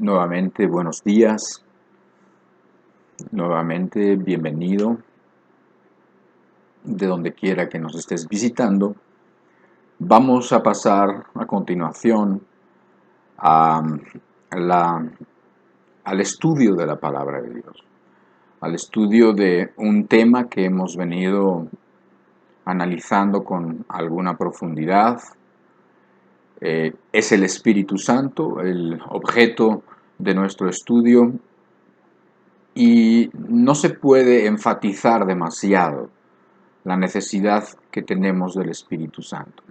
Nuevamente, buenos días. Nuevamente, bienvenido de donde quiera que nos estés visitando. Vamos a pasar a continuación a la- al estudio de la palabra de Dios, al estudio de un tema que hemos venido analizando con alguna profundidad. Es el Espíritu Santo, el objeto de nuestro estudio, y no se puede enfatizar demasiado la necesidad que tenemos del Espíritu Santo.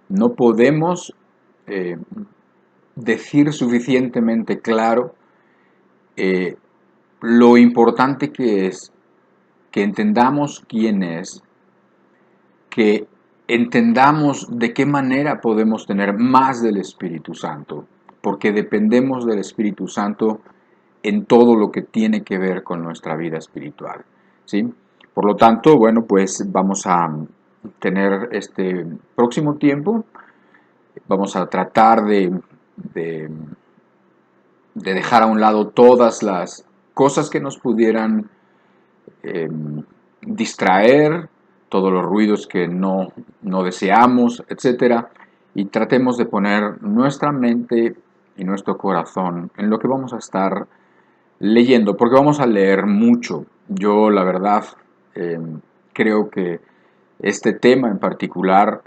No podemos eh, decir suficientemente claro eh, lo importante que es que entendamos quién es, que entendamos de qué manera podemos tener más del Espíritu Santo, porque dependemos del Espíritu Santo en todo lo que tiene que ver con nuestra vida espiritual, ¿sí? Por lo tanto, bueno, pues vamos a tener este próximo tiempo, vamos a tratar de, de dejar a un lado todas las cosas que nos pudieran eh, distraer, todos los ruidos que no deseamos, etcétera, y tratemos de poner nuestra mente y nuestro corazón en lo que vamos a estar leyendo, porque vamos a leer mucho. Yo, la verdad, eh, creo que este tema en particular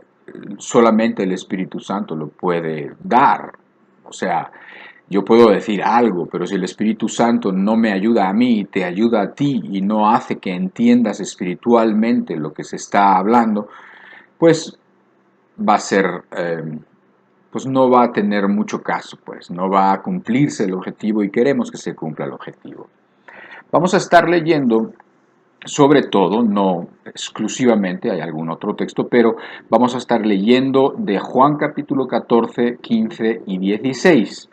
solamente el Espíritu Santo lo puede dar. O sea, yo puedo decir algo, pero si el Espíritu Santo no me ayuda a mí, te ayuda a ti y no hace que entiendas espiritualmente lo que se está hablando, pues va a ser, pues no va a tener mucho caso, pues no va a cumplirse el objetivo y queremos que se cumpla el objetivo. Vamos a estar leyendo, sobre todo, no exclusivamente, hay algún otro texto, pero vamos a estar leyendo de Juan capítulo 14, 15 y 16.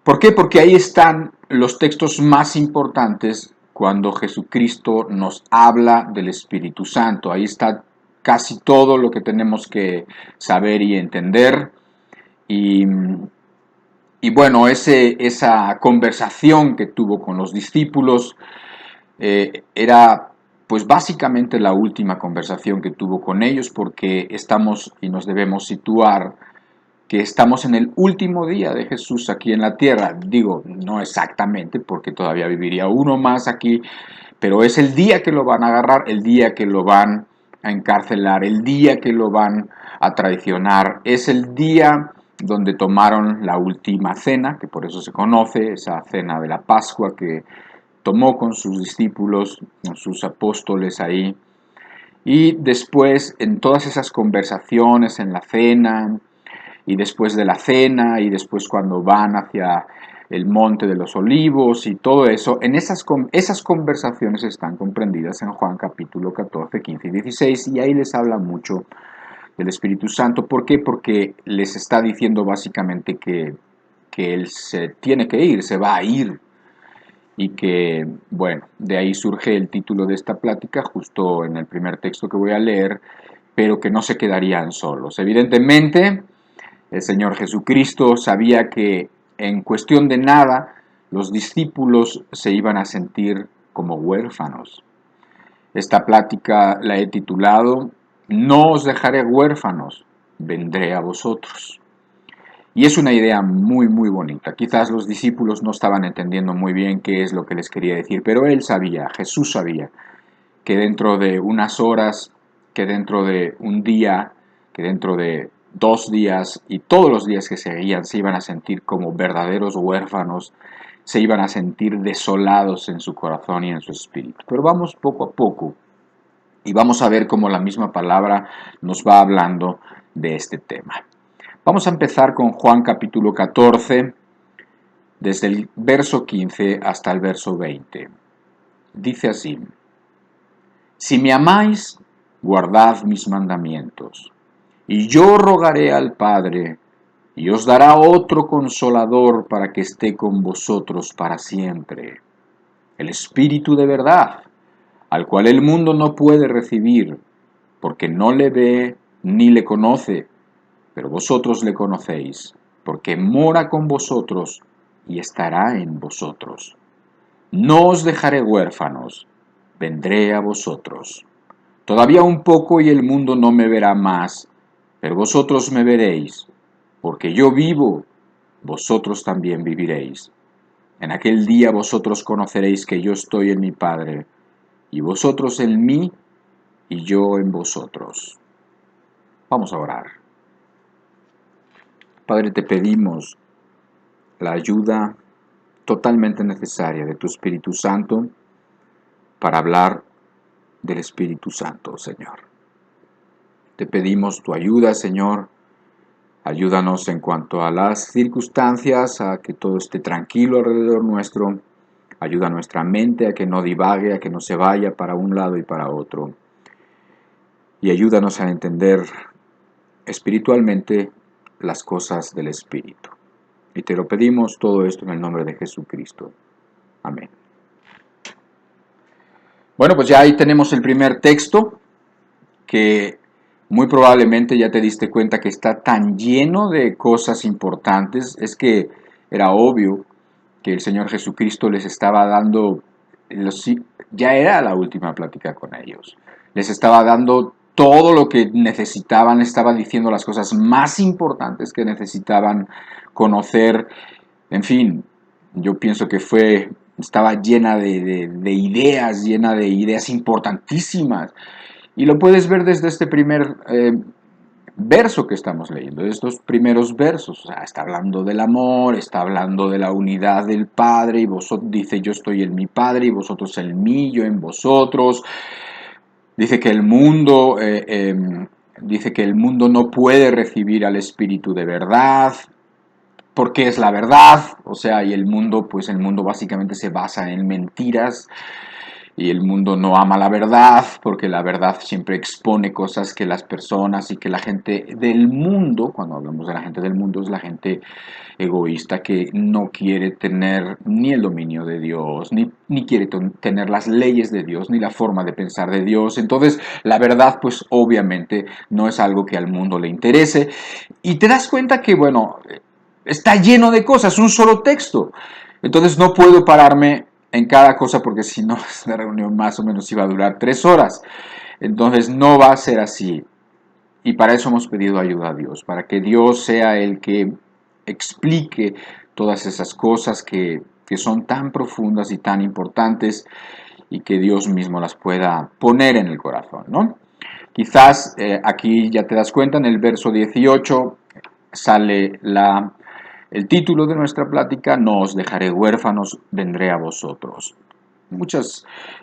¿Por qué? Porque ahí están los textos más importantes cuando Jesucristo nos habla del Espíritu Santo. Ahí está casi todo lo que tenemos que saber y entender. Y, y bueno, esa conversación que tuvo con los discípulos era pues básicamente la última conversación que tuvo con ellos, porque estamos y nos debemos situar que estamos en el último día de Jesús aquí en la tierra. Digo, no exactamente, porque todavía viviría uno más aquí, pero es el día que lo van a agarrar, el día que lo van a encarcelar, el día que lo van a traicionar, es el día donde tomaron la última cena, que por eso se conoce, esa cena de la Pascua que tomó con sus discípulos, con sus apóstoles ahí. Y después, en todas esas conversaciones, en la cena, y después de la cena, y después cuando van hacia el monte de los olivos y todo eso, en esas conversaciones están comprendidas en Juan capítulo 14, 15 y 16, y ahí les habla mucho del Espíritu Santo. ¿Por qué? Porque les está diciendo básicamente que Él se tiene que ir, se va a ir, y que, bueno, de ahí surge el título de esta plática, justo en el primer texto que voy a leer, pero que no se quedarían solos. Evidentemente, el Señor Jesucristo sabía que en cuestión de nada los discípulos se iban a sentir como huérfanos. Esta plática la he titulado No os dejaré huérfanos, vendré a vosotros. Y es una idea muy, muy bonita. Quizás los discípulos no estaban entendiendo muy bien qué es lo que les quería decir, pero él sabía, Jesús sabía, que dentro de unas horas, que dentro de un día, que dentro de 2 días y todos los días que seguían se iban a sentir como verdaderos huérfanos, se iban a sentir desolados en su corazón y en su espíritu. Pero vamos poco a poco y vamos a ver cómo la misma palabra nos va hablando de este tema. Vamos a empezar con Juan capítulo 14, desde el verso 15 hasta el verso 20. Dice así: Si me amáis, guardad mis mandamientos, y yo rogaré al Padre, y os dará otro consolador para que esté con vosotros para siempre, el Espíritu de verdad, al cual el mundo no puede recibir, porque no le ve ni le conoce, pero vosotros le conocéis, porque mora con vosotros y estará en vosotros. No os dejaré huérfanos, vendré a vosotros. Todavía un poco y el mundo no me verá más, pero vosotros me veréis, porque yo vivo, vosotros también viviréis. En aquel día vosotros conoceréis que yo estoy en mi Padre, y vosotros en mí, y yo en vosotros. Vamos a orar. Padre, te pedimos la ayuda totalmente necesaria de tu Espíritu Santo para hablar del Espíritu Santo, Señor. Te pedimos tu ayuda, Señor. Ayúdanos en cuanto a las circunstancias, a que todo esté tranquilo alrededor nuestro. Ayuda a nuestra mente a que no divague, a que no se vaya para un lado y para otro. Y ayúdanos a entender espiritualmente las cosas del Espíritu. Y te lo pedimos todo esto en el nombre de Jesucristo. Amén. Bueno, pues ya ahí tenemos el primer texto, que muy probablemente ya te diste cuenta que está tan lleno de cosas importantes. Es que era obvio que el Señor Jesucristo les estaba dando, ya era la última plática con ellos. Les estaba dando todo lo que necesitaban, les estaba diciendo las cosas más importantes que necesitaban conocer. En fin, yo pienso que estaba llena de ideas importantísimas. Y lo puedes ver desde este primer verso que estamos leyendo, de estos primeros versos. O sea, está hablando del amor, está hablando de la unidad del Padre, y vosotros, dice, yo estoy en mi Padre, y vosotros en mí, yo en vosotros. Dice que dice que el mundo no puede recibir al Espíritu de verdad, porque es la verdad. O sea, y el mundo básicamente se basa en mentiras. Y el mundo no ama la verdad, porque la verdad siempre expone cosas que las personas y que la gente del mundo, cuando hablamos de la gente del mundo, es la gente egoísta que no quiere tener ni el dominio de Dios, ni quiere tener las leyes de Dios, ni la forma de pensar de Dios. Entonces, la verdad, pues obviamente no es algo que al mundo le interese. Y te das cuenta que, bueno, está lleno de cosas, un solo texto. Entonces no puedo pararme en cada cosa, porque si no, la reunión más o menos iba a durar 3 horas. Entonces no va a ser así. Y para eso hemos pedido ayuda a Dios, para que Dios sea el que explique todas esas cosas que son tan profundas y tan importantes, y que Dios mismo las pueda poner en el corazón, ¿no? Quizás aquí ya te das cuenta, en el verso 18 sale el título de nuestra plática: no os dejaré huérfanos, vendré a vosotros.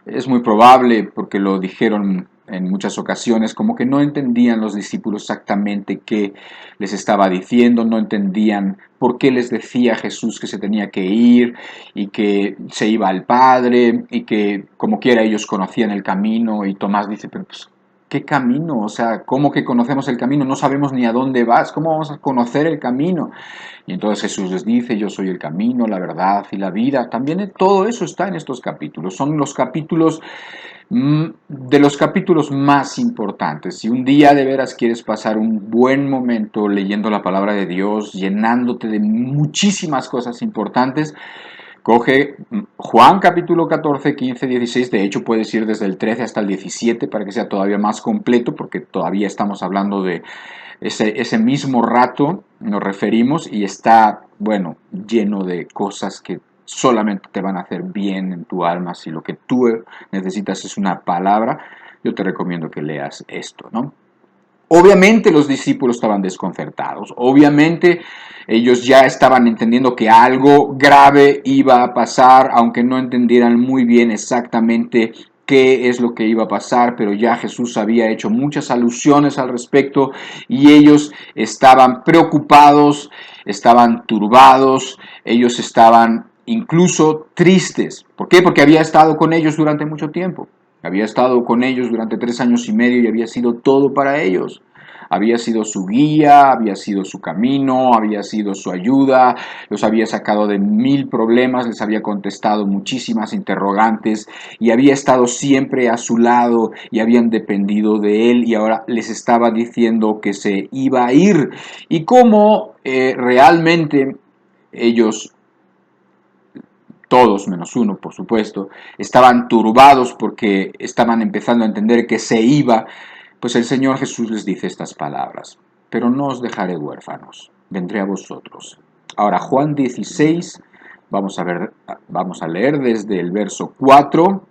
Es muy probable, porque lo dijeron en muchas ocasiones, como que no entendían los discípulos exactamente qué les estaba diciendo, no entendían por qué les decía Jesús que se tenía que ir y que se iba al Padre, y que como quiera ellos conocían el camino. Y Tomás dice, pero pues, ¿qué camino? O sea, ¿cómo que conocemos el camino? No sabemos ni a dónde vas, ¿cómo vamos a conocer el camino? Y entonces Jesús les dice, yo soy el camino, la verdad y la vida. También todo eso está en estos capítulos. Son los capítulos de los capítulos más importantes. Si un día de veras quieres pasar un buen momento leyendo la palabra de Dios, llenándote de muchísimas cosas importantes, coge Juan capítulo 14, 15, 16. De hecho, puedes ir desde el 13 hasta el 17 para que sea todavía más completo, porque todavía estamos hablando de ese mismo rato, nos referimos, y está, bueno, lleno de cosas que solamente te van a hacer bien en tu alma. Si lo que tú necesitas es una palabra, yo te recomiendo que leas esto, ¿no? Obviamente los discípulos estaban desconcertados, obviamente ellos ya estaban entendiendo que algo grave iba a pasar, aunque no entendieran muy bien exactamente qué es lo que iba a pasar, pero ya Jesús había hecho muchas alusiones al respecto, y ellos estaban preocupados, estaban turbados, ellos estaban incluso tristes. ¿Por qué? Porque había estado con ellos durante mucho tiempo. Había estado con ellos durante 3 años y medio y había sido todo para ellos. Había sido su guía, había sido su camino, había sido su ayuda, los había sacado de 1000 problemas, les había contestado muchísimas interrogantes, y había estado siempre a su lado, y habían dependido de él, y ahora les estaba diciendo que se iba a ir. Y cómo realmente ellos todos, menos uno, por supuesto, estaban turbados porque estaban empezando a entender que se iba, pues el Señor Jesús les dice estas palabras: pero no os dejaré huérfanos, vendré a vosotros. Ahora, Juan 16, vamos a leer desde el verso 4,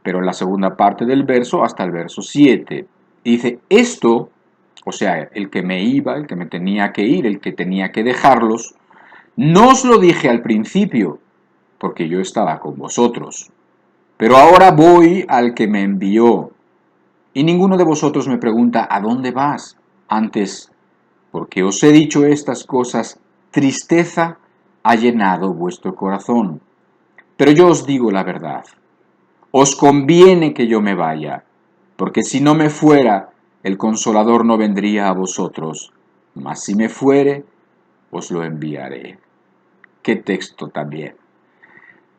pero en la segunda parte del verso hasta el verso 7. Y dice: esto, o sea, el que me iba, el que me tenía que ir, el que tenía que dejarlos, no os lo dije al principio, porque yo estaba con vosotros. Pero ahora voy al que me envió. Y ninguno de vosotros me pregunta: ¿a dónde vas? Antes, porque os he dicho estas cosas, tristeza ha llenado vuestro corazón. Pero yo os digo la verdad. Os conviene que yo me vaya, porque si no me fuera, el Consolador no vendría a vosotros, mas si me fuere, os lo enviaré. Qué texto también.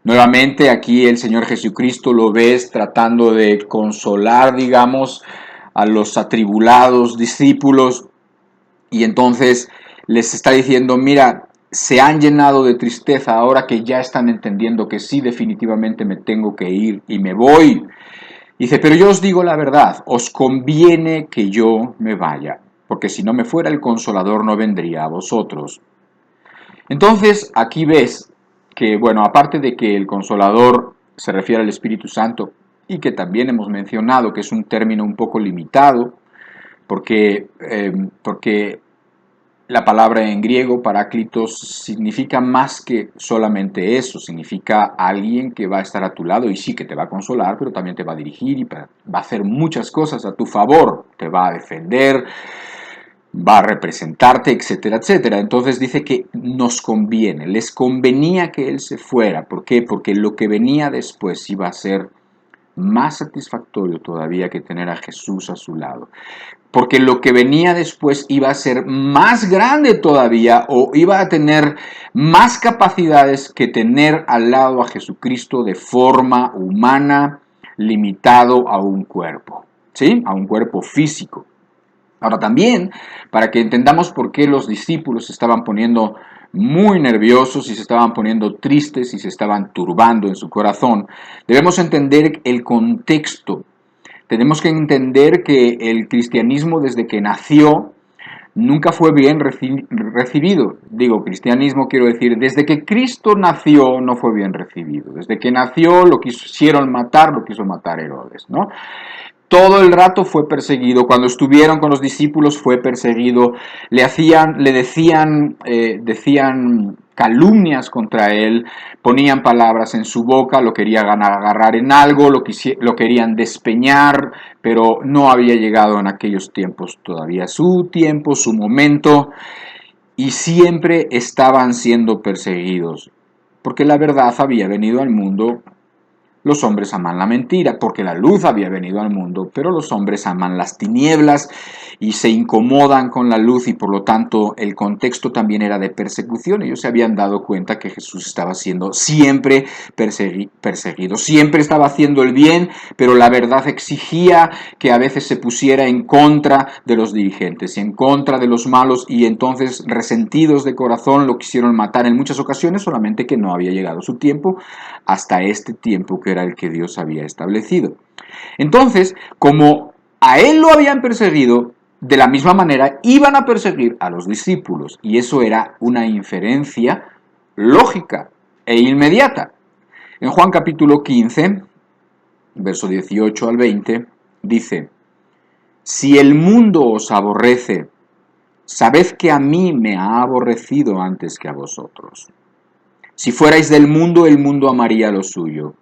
Nuevamente aquí el Señor Jesucristo lo ves tratando de consolar, digamos, a los atribulados discípulos, y entonces les está diciendo: mira, se han llenado de tristeza ahora que ya están entendiendo que sí, definitivamente me tengo que ir y me voy. Dice: pero yo os digo la verdad, os conviene que yo me vaya, porque si no me fuera, el Consolador no vendría a vosotros. Entonces aquí ves que, bueno, aparte de que el Consolador se refiere al Espíritu Santo, y que también hemos mencionado que es un término un poco limitado, porque la palabra en griego, paráclitos, significa más que solamente eso. Significa alguien que va a estar a tu lado y sí, que te va a consolar, pero también te va a dirigir y va a hacer muchas cosas a tu favor. Te va a defender, va a representarte, etcétera, etcétera. Entonces dice que nos conviene, les convenía que él se fuera. ¿Por qué? Porque lo que venía después iba a ser más satisfactorio todavía que tener a Jesús a su lado. Porque lo que venía después iba a ser más grande todavía, o iba a tener más capacidades que tener al lado a Jesucristo de forma humana, limitado a un cuerpo, ¿sí? A un cuerpo físico. Ahora también, para que entendamos por qué los discípulos se estaban poniendo muy nerviosos y se estaban poniendo tristes y se estaban turbando en su corazón, debemos entender el contexto. Tenemos que entender que el cristianismo, desde que nació, nunca fue bien recibido. Digo, cristianismo quiero decir, desde que Cristo nació no fue bien recibido. Desde que nació lo quisieron matar, lo quiso matar Herodes, ¿no? Todo el rato fue perseguido. Cuando estuvieron con los discípulos fue perseguido. Decían calumnias contra él, ponían palabras en su boca, lo querían agarrar en algo, lo querían despeñar, pero no había llegado en aquellos tiempos todavía su tiempo, su momento, y siempre estaban siendo perseguidos, porque la verdad había venido al mundo. Los hombres aman la mentira, porque la luz había venido al mundo, pero los hombres aman las tinieblas y se incomodan con la luz, y por lo tanto el contexto también era de persecución. Ellos se habían dado cuenta que Jesús estaba siendo siempre perseguido, siempre estaba haciendo el bien, pero la verdad exigía que a veces se pusiera en contra de los dirigentes y en contra de los malos, y entonces, resentidos de corazón, lo quisieron matar en muchas ocasiones, solamente que no había llegado su tiempo, hasta este tiempo que era el que Dios había establecido. Entonces, como a él lo habían perseguido, de la misma manera iban a perseguir a los discípulos, y eso era una inferencia lógica e inmediata. En Juan capítulo 15, verso 18 al 20, dice: si el mundo os aborrece, sabed que a mí me ha aborrecido antes que a vosotros. Si fuerais del mundo, el mundo amaría lo suyo.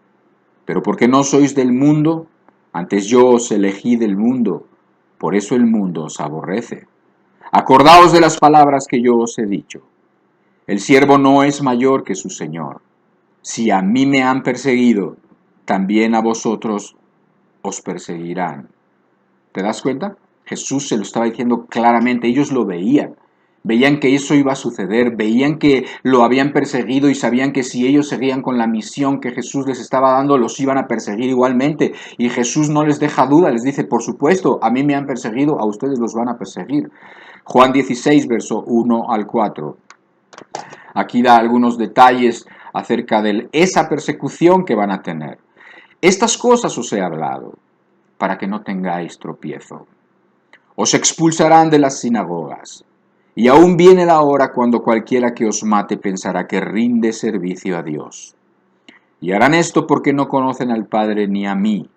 Pero porque no sois del mundo, antes yo os elegí del mundo, por eso el mundo os aborrece. Acordaos de las palabras que yo os he dicho. El siervo no es mayor que su señor. Si a mí me han perseguido, también a vosotros os perseguirán. ¿Te das cuenta? Jesús se lo estaba diciendo claramente, ellos lo veían. Veían que eso iba a suceder, veían que lo habían perseguido y sabían que si ellos seguían con la misión que Jesús les estaba dando, los iban a perseguir igualmente. Y Jesús no les deja duda, les dice: por supuesto, a mí me han perseguido, a ustedes los van a perseguir. Juan 16, verso 1 al 4. Aquí da algunos detalles acerca de esa persecución que van a tener. Estas cosas os he hablado, para que no tengáis tropiezo. Os expulsarán de las sinagogas, y aún viene la hora cuando cualquiera que os mate pensará que rinde servicio a Dios. Y harán esto porque no conocen al Padre ni a mí.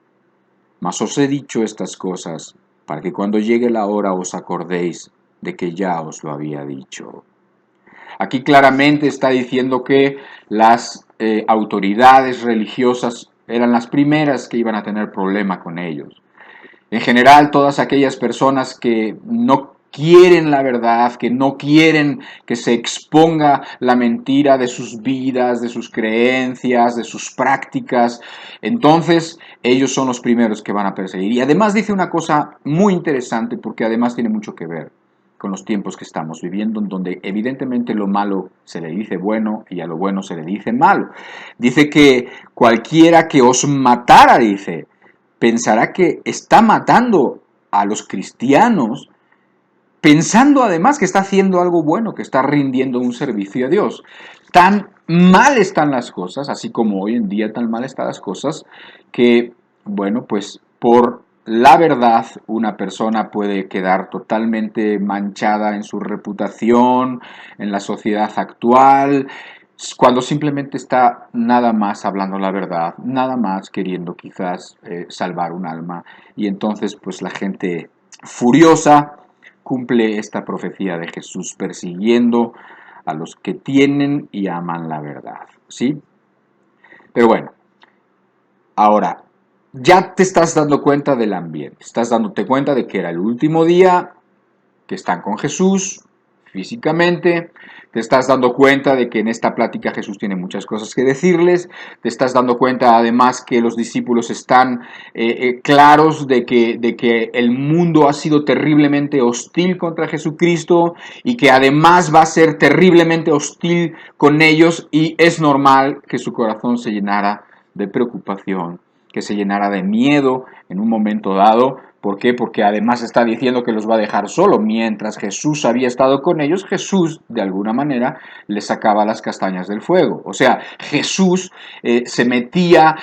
Mas os he dicho estas cosas, para que cuando llegue la hora os acordéis de que ya os lo había dicho. Aquí claramente está diciendo que las autoridades religiosas eran las primeras que iban a tener problema con ellos. En general, todas aquellas personas que no quieren la verdad, que no quieren que se exponga la mentira de sus vidas, de sus creencias, de sus prácticas, entonces ellos son los primeros que van a perseguir. Y además dice una cosa muy interesante, porque además tiene mucho que ver con los tiempos que estamos viviendo, en donde evidentemente lo malo se le dice bueno y a lo bueno se le dice malo. Dice que cualquiera que os matara, dice, pensará que está matando a los cristianos, pensando además que está haciendo algo bueno, que está rindiendo un servicio a Dios. Tan mal están las cosas, así como hoy en día tan mal están las cosas, que, bueno, pues por la verdad una persona puede quedar totalmente manchada en su reputación, en la sociedad actual, cuando simplemente está nada más hablando la verdad, nada más queriendo quizás salvar un alma. Y entonces pues la gente furiosa cumple esta profecía de Jesús persiguiendo a los que tienen y aman la verdad, ¿sí? Pero bueno, ahora, ya te estás dando cuenta del ambiente, estás dándote cuenta de que era el último día, que están con Jesús físicamente, te estás dando cuenta de que en esta plática Jesús tiene muchas cosas que decirles, te estás dando cuenta además que los discípulos están claros de que el mundo ha sido terriblemente hostil contra Jesucristo y que además va a ser terriblemente hostil con ellos, y es normal que su corazón se llenara de preocupación, que se llenara de miedo en un momento dado. ¿Por qué? Porque además está diciendo que los va a dejar solo. Mientras Jesús había estado con ellos, Jesús de alguna manera les sacaba las castañas del fuego. O sea, Jesús se metía,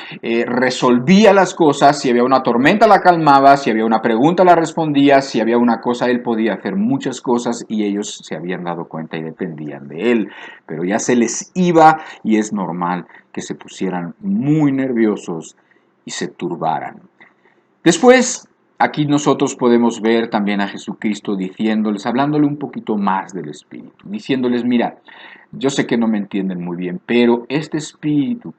resolvía las cosas. Si había una tormenta la calmaba, si había una pregunta la respondía, si había una cosa él podía hacer muchas cosas, y ellos se habían dado cuenta y dependían de él. Pero ya se les iba y es normal que se pusieran muy nerviosos y se turbaran. Después, aquí nosotros podemos ver también a Jesucristo diciéndoles, hablándole un poquito más del Espíritu, diciéndoles, mira, yo sé que no me entienden muy bien, pero este Espíritu,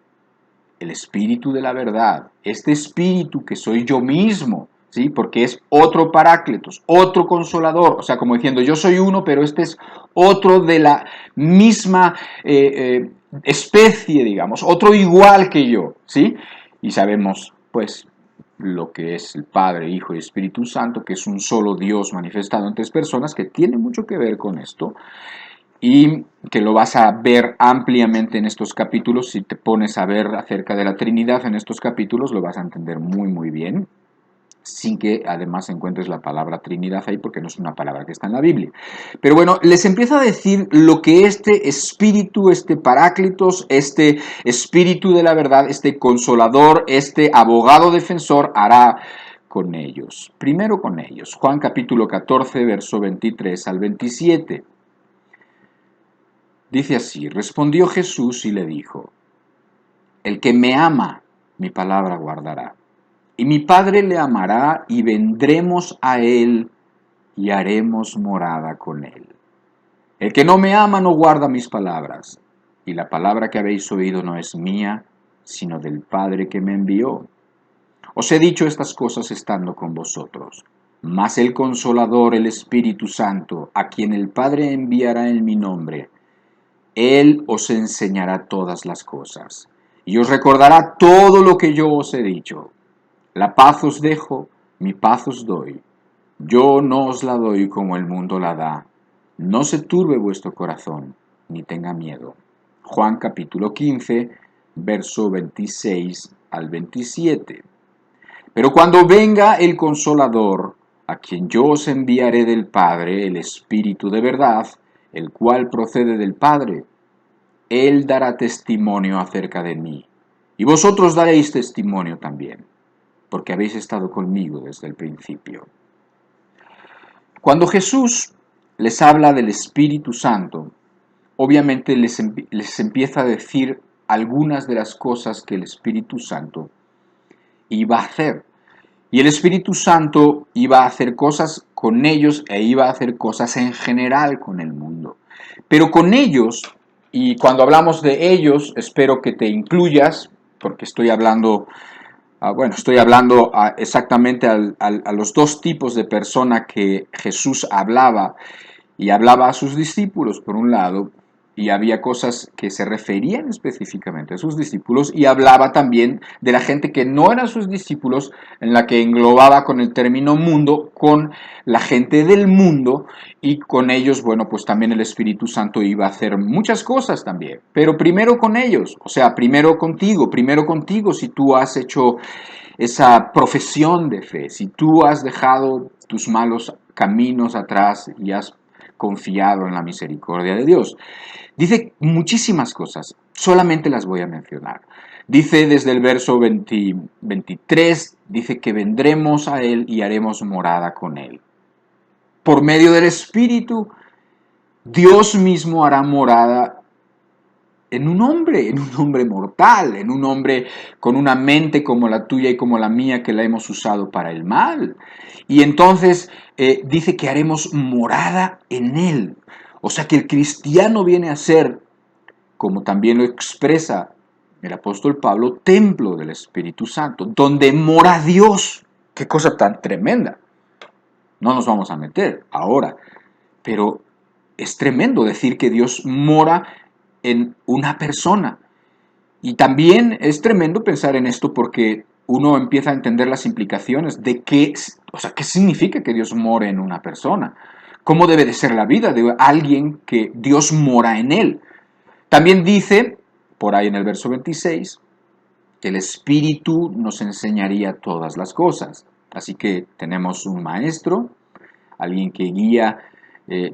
el Espíritu de la verdad, este Espíritu que soy yo mismo, ¿sí? Porque es otro Paráclitos, otro Consolador, o sea, como diciendo, yo soy uno, pero este es otro de la misma especie, digamos, otro igual que yo, ¿sí? Y sabemos, pues, lo que es el Padre, Hijo y Espíritu Santo, que es un solo Dios manifestado en tres personas, que tiene mucho que ver con esto, y que lo vas a ver ampliamente en estos capítulos. Si te pones a ver acerca de la Trinidad en estos capítulos, lo vas a entender muy muy bien, sin que además encuentres la palabra Trinidad ahí, porque no es una palabra que está en la Biblia. Pero bueno, les empiezo a decir lo que este Espíritu, este Paráclitos, este Espíritu de la verdad, este Consolador, este abogado defensor hará con ellos. Primero con ellos. Juan capítulo 14, verso 23 al 27. Dice así: respondió Jesús y le dijo, el que me ama, mi palabra guardará. Y mi Padre le amará, y vendremos a él y haremos morada con él. El que no me ama no guarda mis palabras, y la palabra que habéis oído no es mía, sino del Padre que me envió. Os he dicho estas cosas estando con vosotros. Mas el Consolador, el Espíritu Santo, a quien el Padre enviará en mi nombre, él os enseñará todas las cosas, y os recordará todo lo que yo os he dicho. La paz os dejo, mi paz os doy. Yo no os la doy como el mundo la da. No se turbe vuestro corazón, ni tenga miedo. Juan capítulo 15, verso 26 al 27. Pero cuando venga el Consolador, a quien yo os enviaré del Padre, el Espíritu de verdad, el cual procede del Padre, Él dará testimonio acerca de mí. Y vosotros daréis testimonio también, porque habéis estado conmigo desde el principio. Cuando Jesús les habla del Espíritu Santo, obviamente les empieza a decir algunas de las cosas que el Espíritu Santo iba a hacer. Y el Espíritu Santo iba a hacer cosas con ellos e iba a hacer cosas en general con el mundo. Pero con ellos, y cuando hablamos de ellos, espero que te incluyas, porque estoy hablando, exactamente a los dos tipos de persona que Jesús hablaba, y hablaba a sus discípulos, por un lado, y había cosas que se referían específicamente a sus discípulos, y hablaba también de la gente que no eran sus discípulos, en la que englobaba con el término mundo, con la gente del mundo, y con ellos, bueno, pues también el Espíritu Santo iba a hacer muchas cosas también, pero primero con ellos, o sea, primero contigo, si tú has hecho esa profesión de fe, si tú has dejado tus malos caminos atrás y has confiado en la misericordia de Dios. Dice muchísimas cosas, solamente las voy a mencionar. Dice desde el verso 23, dice que vendremos a Él y haremos morada con Él. Por medio del Espíritu, Dios mismo hará morada en un hombre mortal, en un hombre con una mente como la tuya y como la mía que la hemos usado para el mal. Y entonces dice que haremos morada en él. O sea que el cristiano viene a ser, como también lo expresa el apóstol Pablo, templo del Espíritu Santo, donde mora Dios. Qué cosa tan tremenda. No nos vamos a meter ahora, pero es tremendo decir que Dios mora en una persona. Y también es tremendo pensar en esto porque uno empieza a entender las implicaciones de qué, o sea, qué significa que Dios more en una persona. ¿Cómo debe de ser la vida de alguien que Dios mora en él? También dice, por ahí en el verso 26, que el Espíritu nos enseñaría todas las cosas. Así que tenemos un maestro, alguien que guía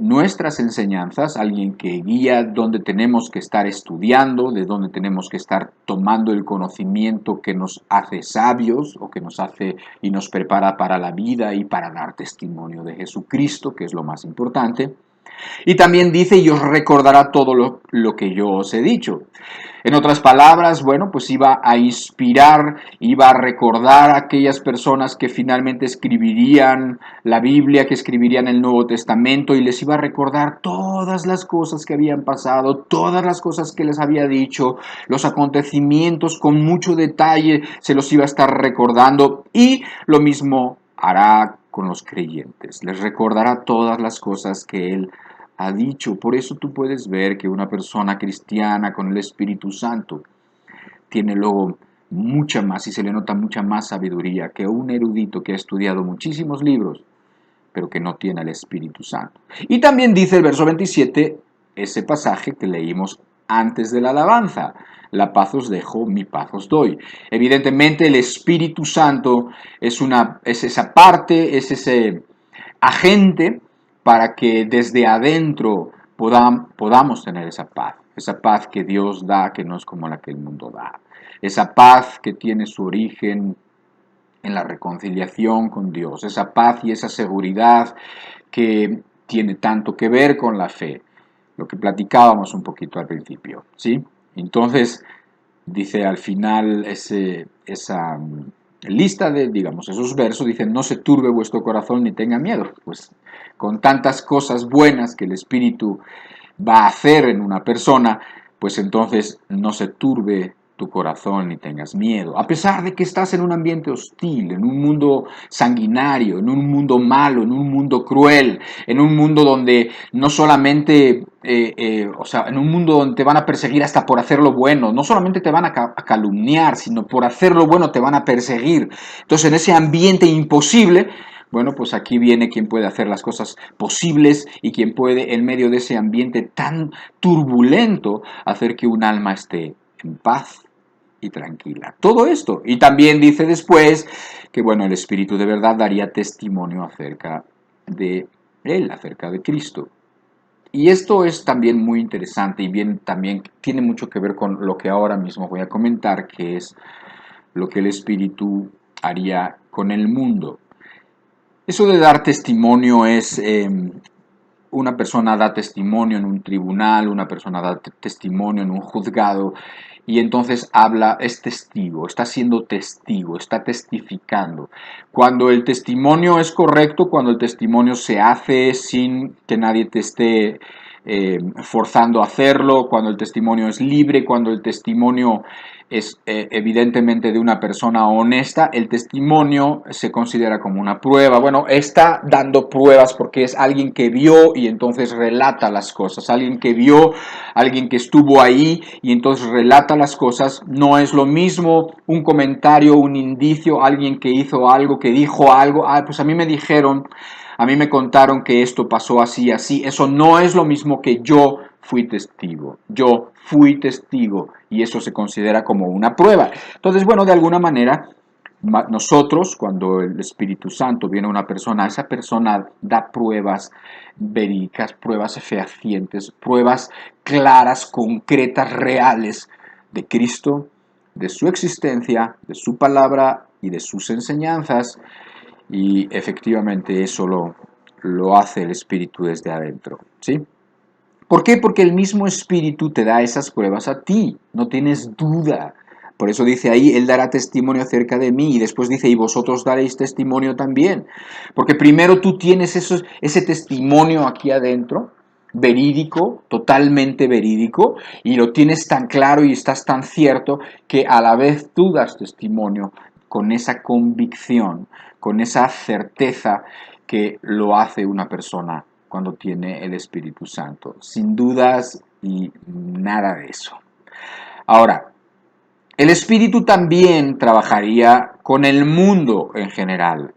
nuestras enseñanzas, alguien que guía dónde tenemos que estar estudiando, de dónde tenemos que estar tomando el conocimiento que nos hace sabios o que nos hace y nos prepara para la vida y para dar testimonio de Jesucristo, que es lo más importante. Y también dice, y os recordará todo lo que yo os he dicho. En otras palabras, bueno, pues iba a inspirar, iba a recordar a aquellas personas que finalmente escribirían la Biblia, que escribirían el Nuevo Testamento, y les iba a recordar todas las cosas que habían pasado, todas las cosas que les había dicho, los acontecimientos con mucho detalle, se los iba a estar recordando, y lo mismo hará con los creyentes, les recordará todas las cosas que él ha dicho. Por eso tú puedes ver que una persona cristiana con el Espíritu Santo tiene luego mucha más y se le nota mucha más sabiduría que un erudito que ha estudiado muchísimos libros, pero que no tiene el Espíritu Santo. Y también dice el verso 27, ese pasaje que leímos antes de la alabanza. La paz os dejo, mi paz os doy. Evidentemente el Espíritu Santo es esa parte, es ese agente para que desde adentro podamos tener esa paz que Dios da, que no es como la que el mundo da, esa paz que tiene su origen en la reconciliación con Dios, esa paz y esa seguridad que tiene tanto que ver con la fe, lo que platicábamos un poquito al principio, ¿sí? Entonces, dice al final esa lista de, digamos, esos versos, dice, no se turbe vuestro corazón ni tenga miedo. Pues con tantas cosas buenas que el Espíritu va a hacer en una persona, pues entonces no se turbe tu corazón ni tengas miedo. A pesar de que estás en un ambiente hostil, en un mundo sanguinario, en un mundo malo, en un mundo cruel, en un mundo donde no solamente, o sea, en un mundo donde te van a perseguir hasta por hacer lo bueno, no solamente te van a calumniar, sino por hacer lo bueno te van a perseguir. Entonces, en ese ambiente imposible, bueno, pues aquí viene quien puede hacer las cosas posibles y quien puede, en medio de ese ambiente tan turbulento, hacer que un alma esté en paz y tranquila. Todo esto. Y también dice después que, bueno, el Espíritu de verdad daría testimonio acerca de él, acerca de Cristo. Y esto es también muy interesante y bien también tiene mucho que ver con lo que ahora mismo voy a comentar, que es lo que el Espíritu haría con el mundo. Eso de dar testimonio es, una persona da testimonio en un tribunal, una persona da testimonio en un juzgado y entonces habla, es testigo, está siendo testigo, está testificando. Cuando el testimonio es correcto, cuando el testimonio se hace sin que nadie te esté forzando a hacerlo, cuando el testimonio es libre, cuando el testimonio es evidentemente de una persona honesta, el testimonio se considera como una prueba. Bueno, está dando pruebas porque es alguien que vio y entonces relata las cosas. Alguien que vio, alguien que estuvo ahí y entonces relata las cosas. No es lo mismo un comentario, un indicio, alguien que hizo algo, que dijo algo. Ah, pues a mí me dijeron, a mí me contaron que esto pasó así, así. Eso no es lo mismo que yo fui testigo. Yo fui testigo y eso se considera como una prueba. Entonces, bueno, de alguna manera, nosotros, cuando el Espíritu Santo viene a una persona, esa persona da pruebas verídicas, pruebas fehacientes, pruebas claras, concretas, reales de Cristo, de su existencia, de su palabra y de sus enseñanzas. Y efectivamente eso lo hace el Espíritu desde adentro, ¿sí? ¿Por qué? Porque el mismo Espíritu te da esas pruebas a ti, no tienes duda. Por eso dice ahí, Él dará testimonio acerca de mí, y después dice, y vosotros daréis testimonio también. Porque primero tú tienes ese testimonio aquí adentro, verídico, totalmente verídico, y lo tienes tan claro y estás tan cierto que a la vez tú das testimonio con esa convicción, con esa certeza que lo hace una persona cuando tiene el Espíritu Santo. Sin dudas y nada de eso. Ahora, el Espíritu también trabajaría con el mundo en general.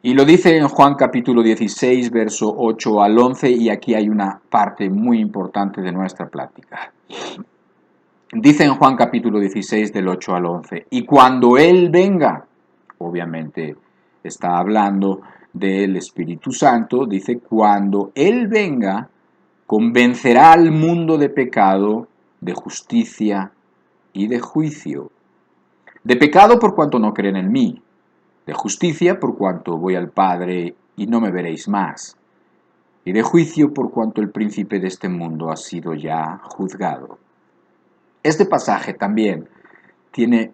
Y lo dice en Juan capítulo 16, verso 8 al 11, y aquí hay una parte muy importante de nuestra plática. Dice en Juan capítulo 16, del 8 al 11, y cuando Él venga, obviamente está hablando del Espíritu Santo, dice, cuando Él venga, convencerá al mundo de pecado, de justicia y de juicio. De pecado por cuanto no creen en mí, de justicia por cuanto voy al Padre y no me veréis más, y de juicio por cuanto el príncipe de este mundo ha sido ya juzgado. Este pasaje también tiene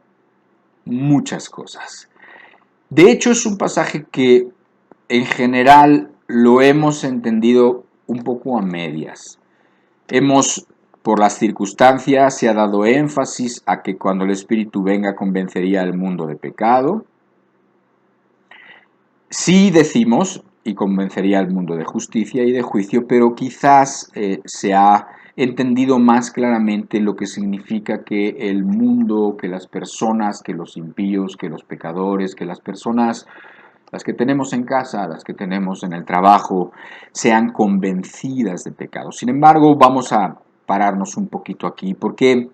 muchas cosas. De hecho, es un pasaje que en general lo hemos entendido un poco a medias. Por las circunstancias, se ha dado énfasis a que cuando el Espíritu venga convencería al mundo de pecado. Sí decimos, y convencería al mundo de justicia y de juicio, pero quizás se ha entendido más claramente lo que significa que el mundo, que las personas, que los impíos, que los pecadores, que las personas, las que tenemos en casa, las que tenemos en el trabajo, sean convencidas de pecado. Sin embargo, vamos a pararnos un poquito aquí, porque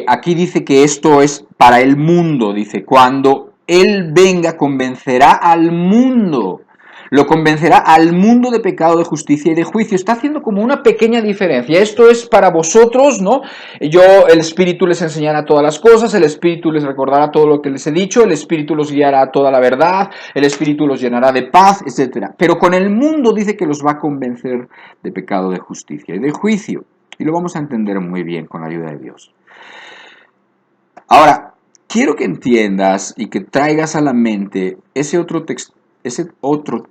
aquí dice que esto es para el mundo, dice, cuando Él venga convencerá al mundo, lo convencerá al mundo de pecado, de justicia y de juicio. Está haciendo como una pequeña diferencia. Esto es para vosotros, ¿no? El Espíritu les enseñará todas las cosas, el Espíritu les recordará todo lo que les he dicho, el Espíritu los guiará a toda la verdad, el Espíritu los llenará de paz, etc. Pero con el mundo dice que los va a convencer de pecado, de justicia y de juicio. Y lo vamos a entender muy bien con la ayuda de Dios. Ahora, quiero que entiendas y que traigas a la mente ese otro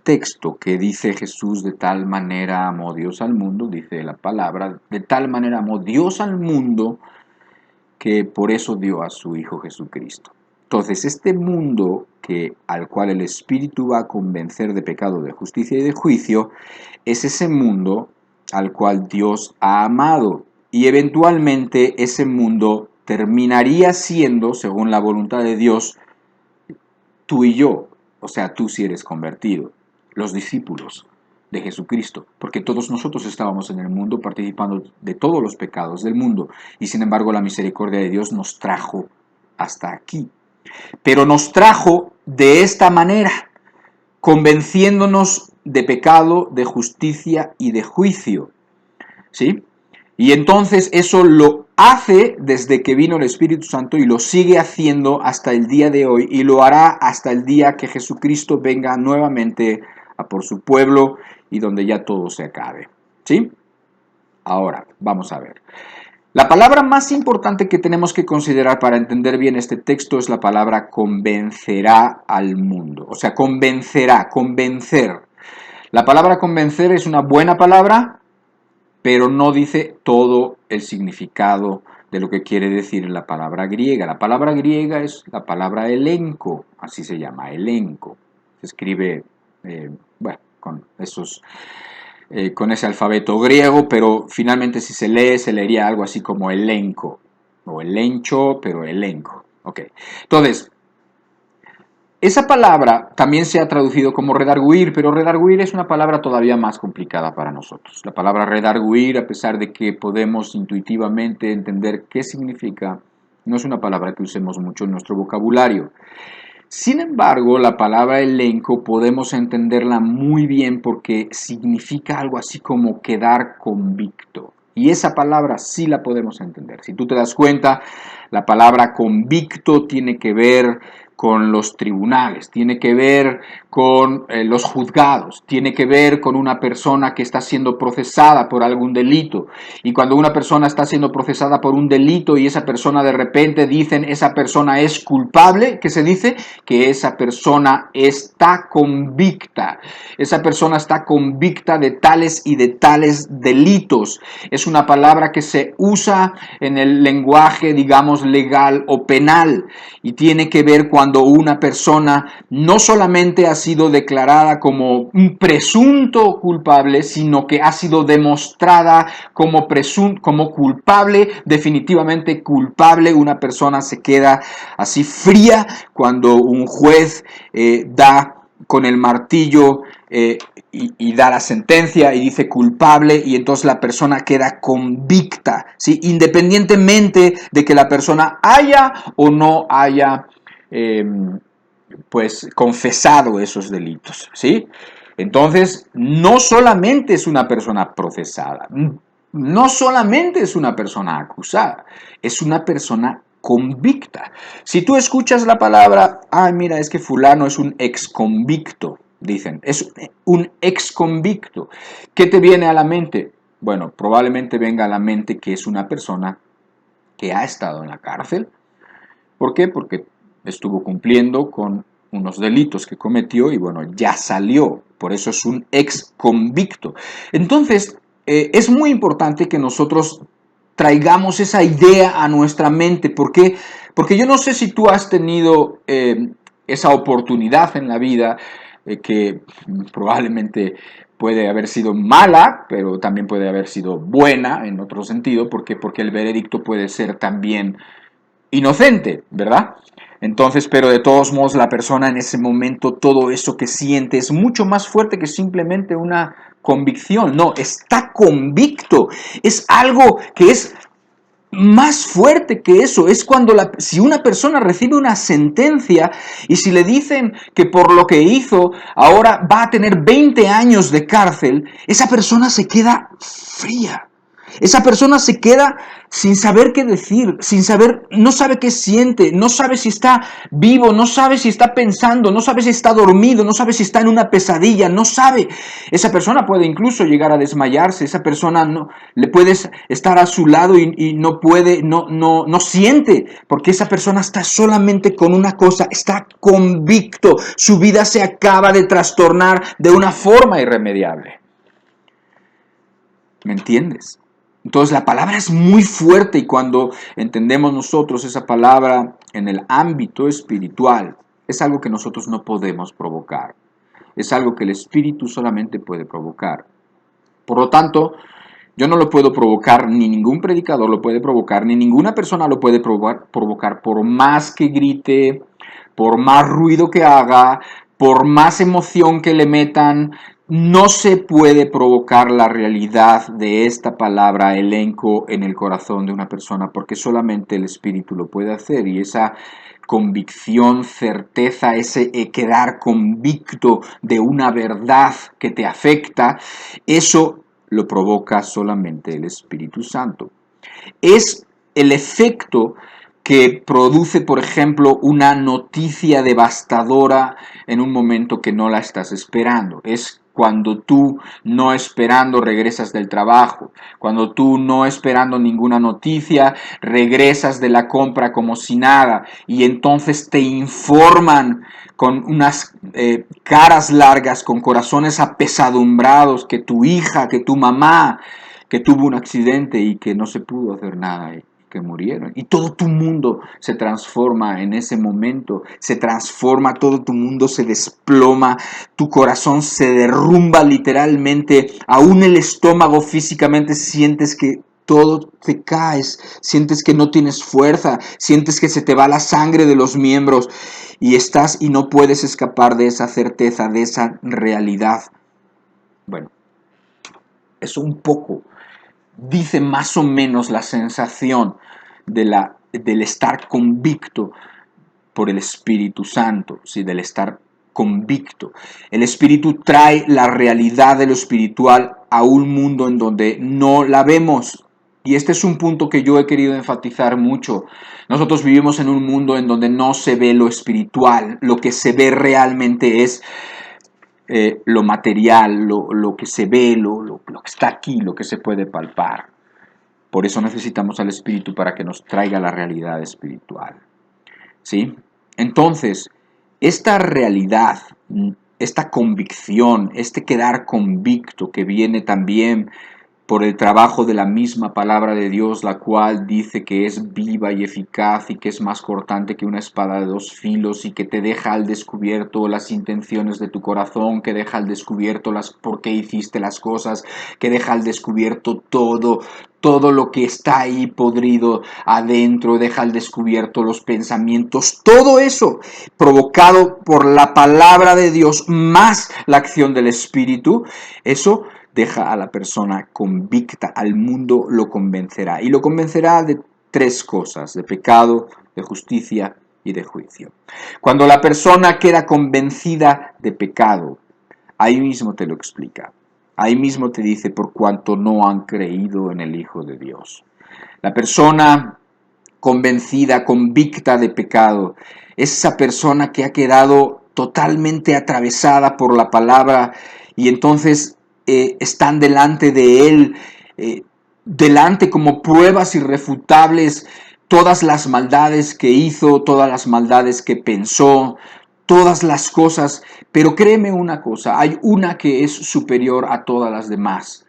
texto que dice Jesús: de tal manera amó Dios al mundo, dice la palabra, de tal manera amó Dios al mundo que por eso dio a su Hijo Jesucristo. Entonces, este mundo al cual el Espíritu va a convencer de pecado, de justicia y de juicio, es ese mundo al cual Dios ha amado. Y eventualmente ese mundo terminaría siendo, según la voluntad de Dios, tú y yo. O sea, tú si eres convertido, los discípulos de Jesucristo, porque todos nosotros estábamos en el mundo participando de todos los pecados del mundo, y sin embargo la misericordia de Dios nos trajo hasta aquí. Pero nos trajo de esta manera, convenciéndonos de pecado, de justicia y de juicio. ¿Sí? Y entonces eso lo hace desde que vino el Espíritu Santo y lo sigue haciendo hasta el día de hoy y lo hará hasta el día que Jesucristo venga nuevamente a por su pueblo y donde ya todo se acabe. ¿Sí? Ahora, vamos a ver. La palabra más importante que tenemos que considerar para entender bien este texto es la palabra convencerá al mundo. O sea, convencerá, convencer. La palabra convencer es una buena palabra, pero no dice todo el significado de lo que quiere decir la palabra griega. La palabra griega es la palabra elenco, así se llama, elenco. Se escribe, bueno, con ese alfabeto griego, pero finalmente si se lee, se leería algo así como elenco, o elencho, pero elenco. Ok, entonces, esa palabra también se ha traducido como redarguir, pero redarguir es una palabra todavía más complicada para nosotros. La palabra redarguir, a pesar de que podemos intuitivamente entender qué significa, no es una palabra que usemos mucho en nuestro vocabulario. Sin embargo, la palabra elenco podemos entenderla muy bien porque significa algo así como quedar convicto. Y esa palabra sí la podemos entender. Si tú te das cuenta, la palabra convicto tiene que ver con los tribunales, tiene que ver con los juzgados, tiene que ver con una persona que está siendo procesada por algún delito. Y cuando una persona está siendo procesada por un delito y esa persona de repente dicen esa persona es culpable, ¿qué se dice? Que esa persona está convicta. Esa persona está convicta de tales y de tales delitos. Es una palabra que se usa en el lenguaje, digamos, legal o penal y tiene que ver cuando una persona no solamente ha sido declarada como un presunto culpable, sino que ha sido demostrada como culpable, definitivamente culpable. Una persona se queda así fría cuando un juez da con el martillo y da la sentencia y dice culpable y entonces la persona queda convicta, ¿sí? Independientemente de que la persona haya o no haya pues confesado esos delitos, ¿sí? Entonces, no solamente es una persona procesada, no solamente es una persona acusada, es una persona convicta. Si tú escuchas la palabra, ay, mira, es que fulano es un exconvicto, dicen, es un exconvicto. ¿Qué te viene a la mente? Bueno, probablemente venga a la mente que es una persona que ha estado en la cárcel. ¿Por qué? Porque estuvo cumpliendo con unos delitos que cometió y bueno, ya salió. Por eso es un ex convicto. Entonces, es muy importante que nosotros traigamos esa idea a nuestra mente. ¿Por qué? Porque yo no sé si tú has tenido esa oportunidad en la vida que probablemente puede haber sido mala, pero también puede haber sido buena en otro sentido, porque el veredicto puede ser también inocente, ¿verdad? Entonces, pero de todos modos la persona en ese momento, todo eso que siente es mucho más fuerte que simplemente una convicción. No, está convicto. Es algo que es más fuerte que eso. Es cuando si una persona recibe una sentencia y si le dicen que por lo que hizo ahora va a tener 20 años de cárcel, esa persona se queda fría. Esa persona se queda sin saber qué decir, sin saber, no sabe qué siente, no sabe si está vivo, no sabe si está pensando, no sabe si está dormido, no sabe si está en una pesadilla, no sabe. Esa persona puede incluso llegar a desmayarse, esa persona no le puedes estar a su lado y no puede, no siente, porque esa persona está solamente con una cosa, está convicto, su vida se acaba de trastornar de una forma irremediable. ¿Me entiendes? Entonces la palabra es muy fuerte y cuando entendemos nosotros esa palabra en el ámbito espiritual, es algo que nosotros no podemos provocar. Es algo que el Espíritu solamente puede provocar. Por lo tanto, yo no lo puedo provocar, ni ningún predicador lo puede provocar, ni ninguna persona lo puede provocar por más que grite, por más ruido que haga, por más emoción que le metan. no se puede provocar la realidad de esta palabra elenco en el corazón de una persona porque solamente el Espíritu lo puede hacer, y esa convicción, certeza, ese quedar convicto de una verdad que te afecta, eso lo provoca solamente el Espíritu Santo. Es el efecto que produce, por ejemplo, una noticia devastadora en un momento que no la estás esperando. Es cuando tú, no esperando, regresas del trabajo. Cuando tú, no esperando ninguna noticia, regresas de la compra como si nada. Y entonces te informan con unas caras largas, con corazones apesadumbrados, que tu hija, que tu mamá, que tuvo un accidente y que no se pudo hacer nada, que murieron. Y todo tu mundo se transforma en ese momento, se transforma, todo tu mundo se desploma, tu corazón se derrumba literalmente, aún el estómago físicamente sientes que todo te caes, sientes que no tienes fuerza, sientes que se te va la sangre de los miembros y estás y no puedes escapar de esa certeza, de esa realidad. Bueno, eso un poco dice más o menos la sensación del estar convicto por el Espíritu Santo, ¿sí? Del estar convicto. El Espíritu trae la realidad de lo espiritual a un mundo en donde no la vemos. Y este es un punto que yo he querido enfatizar mucho. Nosotros vivimos en un mundo en donde no se ve lo espiritual, lo que se ve realmente es lo material, lo que se ve, lo que está aquí, lo que se puede palpar. Por eso necesitamos al Espíritu para que nos traiga la realidad espiritual. ¿Sí? Entonces, esta realidad, esta convicción, este quedar convicto que viene también por el trabajo de la misma palabra de Dios, la cual dice que es viva y eficaz y que es más cortante que una espada de dos filos y que te deja al descubierto las intenciones de tu corazón, que deja al descubierto por qué hiciste las cosas, que deja al descubierto todo lo que está ahí podrido adentro, deja al descubierto los pensamientos, todo eso provocado por la palabra de Dios más la acción del Espíritu, eso deja a la persona convicta, al mundo lo convencerá. Y lo convencerá de tres cosas: de pecado, de justicia y de juicio. Cuando la persona queda convencida de pecado, ahí mismo te lo explica. Ahí mismo te dice: por cuanto no han creído en el Hijo de Dios. La persona convencida, convicta de pecado, es esa persona que ha quedado totalmente atravesada por la palabra y entonces están delante de él, delante como pruebas irrefutables, todas las maldades que hizo, todas las maldades que pensó, todas las cosas, pero créeme una cosa, hay una que es superior a todas las demás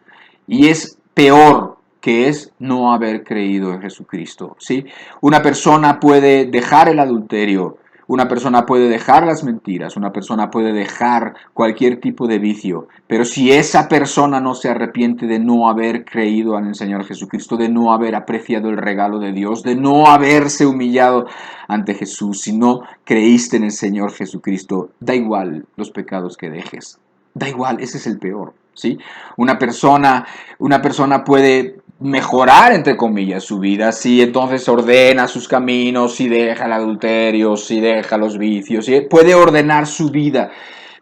y es peor, que es no haber creído en Jesucristo, ¿sí? Una persona puede dejar el adulterio, una persona puede dejar las mentiras, una persona puede dejar cualquier tipo de vicio, pero si esa persona no se arrepiente de no haber creído en el Señor Jesucristo, de no haber apreciado el regalo de Dios, de no haberse humillado ante Jesús, si no creíste en el Señor Jesucristo, da igual los pecados que dejes, da igual, ese es el peor, ¿sí? Una persona puede mejorar, entre comillas, su vida si entonces ordena sus caminos, si deja el adulterio, si deja los vicios, si puede ordenar su vida,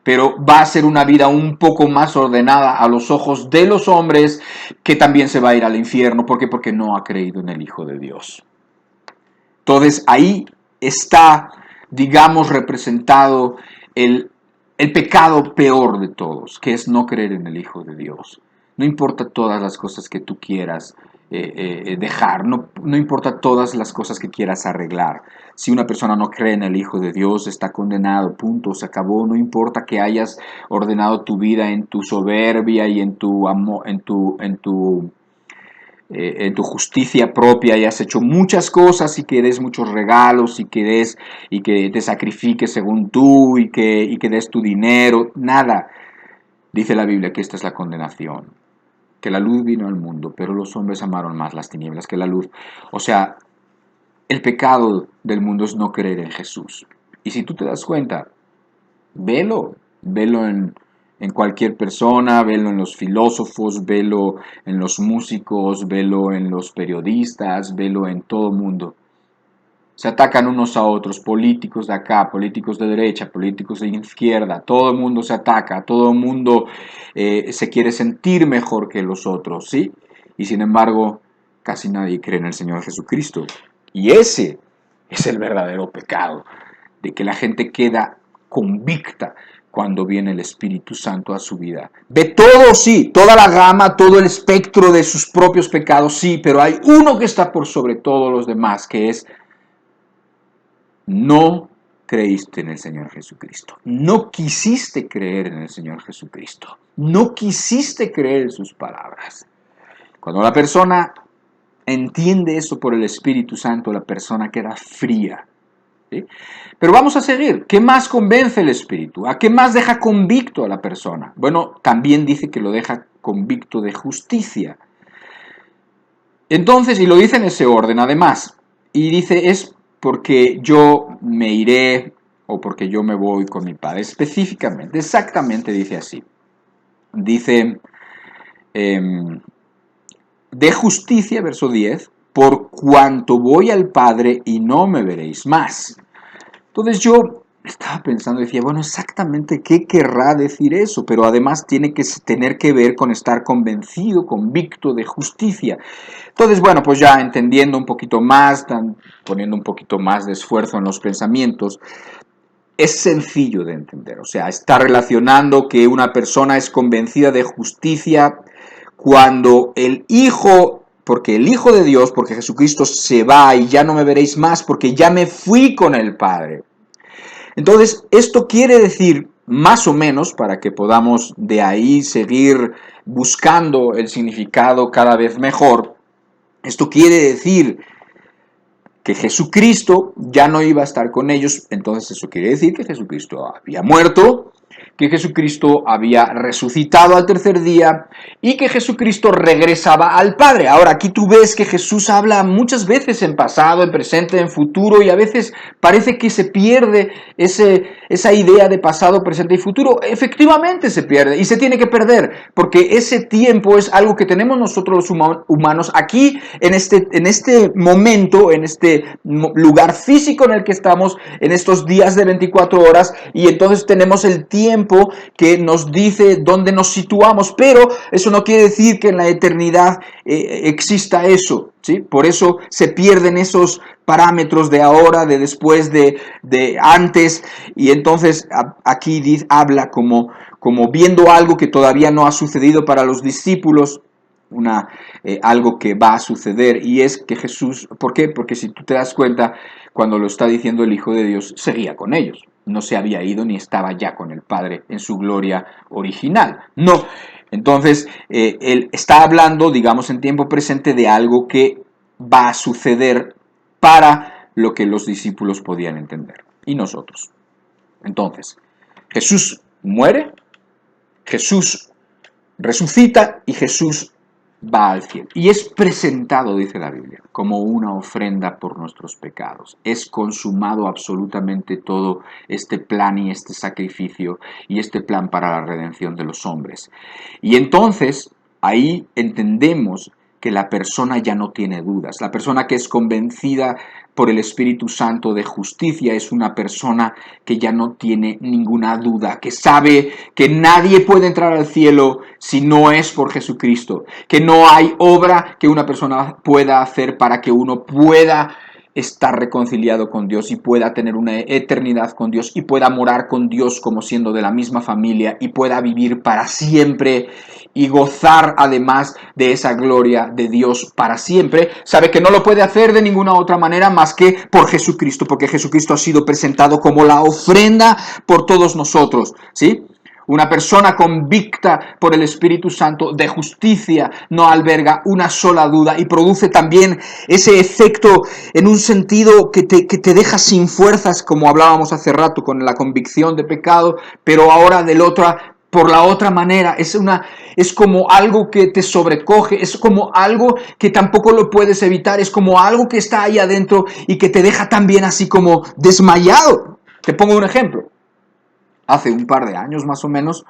pero va a ser una vida un poco más ordenada a los ojos de los hombres, que también se va a ir al infierno. ¿Por qué? Porque no ha creído en el Hijo de Dios. Entonces ahí está, digamos, representado el pecado peor de todos, que es no creer en el Hijo de Dios. No importa todas las cosas que tú quieras dejar, no importa todas las cosas que quieras arreglar. Si una persona no cree en el Hijo de Dios, está condenado, punto, se acabó. No importa que hayas ordenado tu vida en tu soberbia y en tu amor, en tu justicia propia, y has hecho muchas cosas y que des muchos regalos y que te sacrifiques según tú y que des tu dinero, nada. Dice la Biblia que esta es la condenación, que la luz vino al mundo, pero los hombres amaron más las tinieblas que la luz. O sea, el pecado del mundo es no creer en Jesús. Y si tú te das cuenta, velo en cualquier persona, velo en los filósofos, velo en los músicos, velo en los periodistas, velo en todo el mundo. Se atacan unos a otros, políticos de acá, políticos de derecha, políticos de izquierda, todo el mundo se ataca, todo el mundo se quiere sentir mejor que los otros, ¿sí? Y sin embargo, casi nadie cree en el Señor Jesucristo. Y ese es el verdadero pecado, de que la gente queda convicta cuando viene el Espíritu Santo a su vida. Ve todo, sí, toda la gama, todo el espectro de sus propios pecados, sí, pero hay uno que está por sobre todos los demás, que es: no creíste en el Señor Jesucristo. No quisiste creer en el Señor Jesucristo. No quisiste creer en sus palabras. Cuando la persona entiende eso por el Espíritu Santo, la persona queda fría. ¿Sí? Pero vamos a seguir. ¿Qué más convence el Espíritu? ¿A qué más deja convicto a la persona? Bueno, también dice que lo deja convicto de justicia. Entonces, y lo dice en ese orden además, y dice: es porque yo me iré o porque yo me voy con mi Padre. Específicamente, exactamente dice así. Dice, de justicia, verso 10, por cuanto voy al Padre y no me veréis más. Entonces yo estaba pensando, decía, bueno, exactamente qué querrá decir eso, pero además tiene que tener que ver con estar convencido, convicto de justicia. Entonces, bueno, pues ya entendiendo un poquito más, poniendo un poquito más de esfuerzo en los pensamientos, es sencillo de entender. O sea, está relacionando que una persona es convencida de justicia cuando el Hijo, porque el Hijo de Dios, porque Jesucristo se va y ya no me veréis más, porque ya me fui con el Padre. Entonces, esto quiere decir, más o menos, para que podamos de ahí seguir buscando el significado cada vez mejor, esto quiere decir que Jesucristo ya no iba a estar con ellos. Entonces eso quiere decir que Jesucristo había muerto, que Jesucristo había resucitado al tercer día y que Jesucristo regresaba al Padre. Ahora, aquí tú ves que Jesús habla muchas veces en pasado, en presente, en futuro, y a veces parece que se pierde esa idea de pasado, presente y futuro. Efectivamente se pierde y se tiene que perder, porque ese tiempo es algo que tenemos nosotros los humanos aquí, en este momento, en este lugar físico en el que estamos, en estos días de 24 horas, y entonces tenemos el tiempo que nos dice dónde nos situamos, pero eso no quiere decir que en la eternidad exista eso, ¿sí? Por eso se pierden esos parámetros de ahora, de después, de antes, y entonces aquí habla como viendo algo que todavía no ha sucedido para los discípulos, algo que va a suceder, y es que Jesús, ¿por qué? Porque si tú te das cuenta, cuando lo está diciendo el Hijo de Dios, seguía con ellos, no se había ido ni estaba ya con el Padre en su gloria original, no. Entonces, él está hablando, digamos, en tiempo presente de algo que va a suceder para lo que los discípulos podían entender, y nosotros. Entonces, Jesús muere, Jesús resucita y Jesús va al cielo. Y es presentado, dice la Biblia, como una ofrenda por nuestros pecados. Es consumado absolutamente todo este plan y este sacrificio y este plan para la redención de los hombres. Y entonces, ahí entendemos que la persona ya no tiene dudas. La persona que es convencida por el Espíritu Santo de justicia es una persona que ya no tiene ninguna duda, que sabe que nadie puede entrar al cielo si no es por Jesucristo, que no hay obra que una persona pueda hacer para que uno pueda estar reconciliado con Dios y pueda tener una eternidad con Dios y pueda morar con Dios como siendo de la misma familia y pueda vivir para siempre y gozar además de esa gloria de Dios para siempre. Sabe que no lo puede hacer de ninguna otra manera más que por Jesucristo, porque Jesucristo ha sido presentado como la ofrenda por todos nosotros, ¿sí? Una persona convicta por el Espíritu Santo de justicia no alberga una sola duda y produce también ese efecto en un sentido que te deja sin fuerzas, como hablábamos hace rato con la convicción de pecado, pero ahora por la otra manera. Es como algo que te sobrecoge, es como algo que tampoco lo puedes evitar, es como algo que está ahí adentro y que te deja también así como desmayado. Te pongo un ejemplo. Hace un par de años más o menos,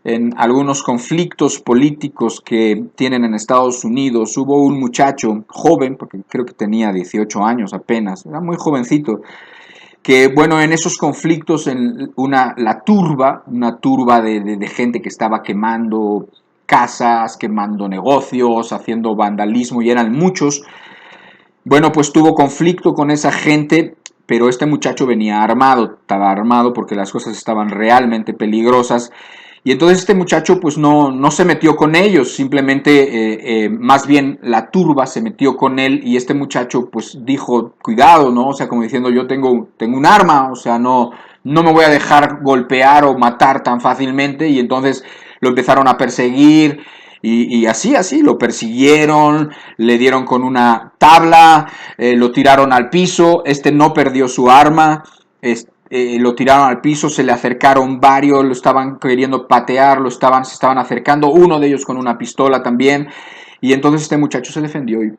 en algunos conflictos políticos que tienen en Estados Unidos. Hubo un muchacho joven, porque creo que tenía 18 años apenas, era muy jovencito, que bueno, en esos conflictos, una turba de gente que estaba quemando casas, quemando negocios, haciendo vandalismo, y eran muchos, bueno, pues tuvo conflicto con esa gente, pero este muchacho venía armado, estaba armado porque las cosas estaban realmente peligrosas. Y entonces este muchacho pues no se metió con ellos, simplemente más bien la turba se metió con él y este muchacho pues dijo, cuidado, ¿no? O sea, como diciendo, yo tengo un arma, o sea, no me voy a dejar golpear o matar tan fácilmente, y entonces lo empezaron a perseguir y así, lo persiguieron, le dieron con una tabla, lo tiraron al piso, este no perdió su arma, lo tiraron al piso, se le acercaron varios, lo estaban queriendo patear, se estaban acercando, uno de ellos con una pistola también, y entonces este muchacho se defendió y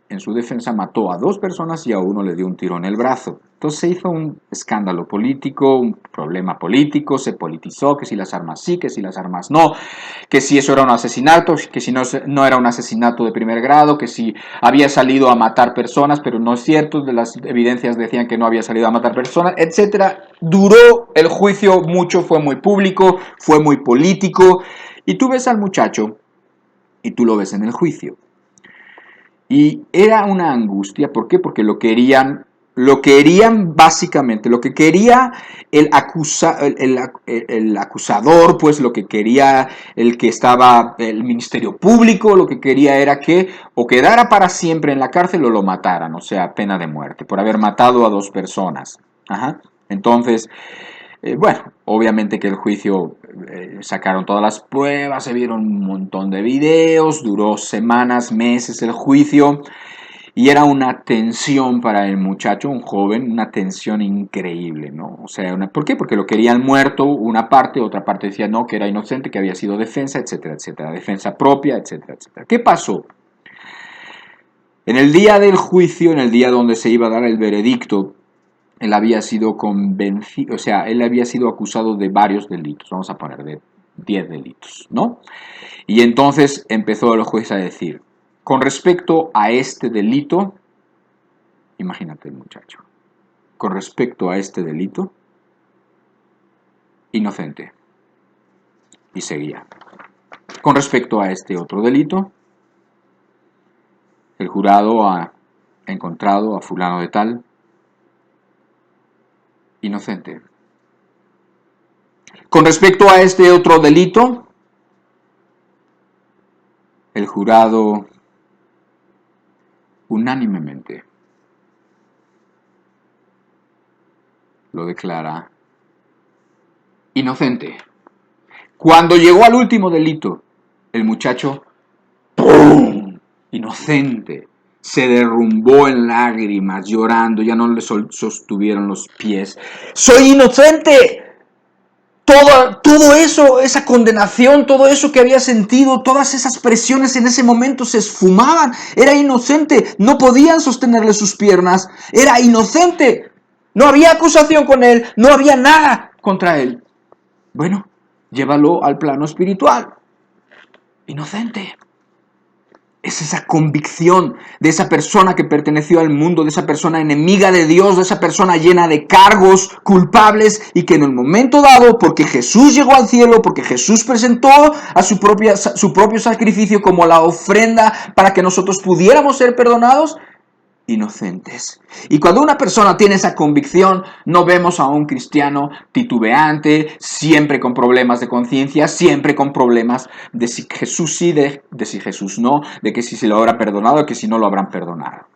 en su defensa mató a 2 personas y a uno le dio un tiro en el brazo. Entonces se hizo un escándalo político, un problema político, se politizó, que si las armas sí, que si las armas no, que si eso era un asesinato, que si no era un asesinato de primer grado, que si había salido a matar personas, pero no es cierto, las evidencias decían que no había salido a matar personas, etc. Duró el juicio mucho, fue muy público, fue muy político, y tú ves al muchacho y tú lo ves en el juicio. Y era una angustia, ¿por qué? Porque lo querían básicamente, lo que quería el acusador, pues lo que quería el que estaba, el Ministerio Público, lo que quería era que o quedara para siempre en la cárcel o lo mataran, o sea, pena de muerte, por haber matado a 2 personas. Ajá. Entonces, bueno, obviamente que el juicio, sacaron todas las pruebas, se vieron un montón de videos, duró semanas, meses el juicio, y era una tensión para el muchacho, un joven, una tensión increíble, ¿no? O sea, ¿por qué? Porque lo querían muerto una parte, otra parte decía no, que era inocente, que había sido defensa, etcétera, etcétera, defensa propia, etcétera, etcétera. ¿Qué pasó? En el día del juicio, en el día donde se iba a dar el veredicto, él había sido convencido, o sea, él había sido acusado de varios delitos, vamos a poner de 10 delitos, ¿no? Y entonces empezó el juez a decir, con respecto a este delito, imagínate el muchacho, con respecto a este delito, inocente. Y seguía. Con respecto a este otro delito, el jurado ha encontrado a fulano de tal, inocente. Con respecto a este otro delito, el jurado unánimemente lo declara inocente. Cuando llegó al último delito, el muchacho, ¡pum!, inocente, se derrumbó en lágrimas, llorando, ya no le sostuvieron los pies. ¡Soy inocente! Todo eso, esa condenación, todo eso que había sentido, todas esas presiones en ese momento se esfumaban. Era inocente, no podían sostenerle sus piernas. Era inocente, no había acusación con él, no había nada contra él. Bueno, llévalo al plano espiritual. Inocente. Es esa convicción de esa persona que perteneció al mundo, de esa persona enemiga de Dios, de esa persona llena de cargos culpables, y que en el momento dado, porque Jesús llegó al cielo, porque Jesús presentó a su propio sacrificio como la ofrenda para que nosotros pudiéramos ser perdonados, inocentes. Y cuando una persona tiene esa convicción, no vemos a un cristiano titubeante, siempre con problemas de conciencia, siempre con problemas de si Jesús sí, de si Jesús no, de que si se lo habrá perdonado, de que si no lo habrán perdonado.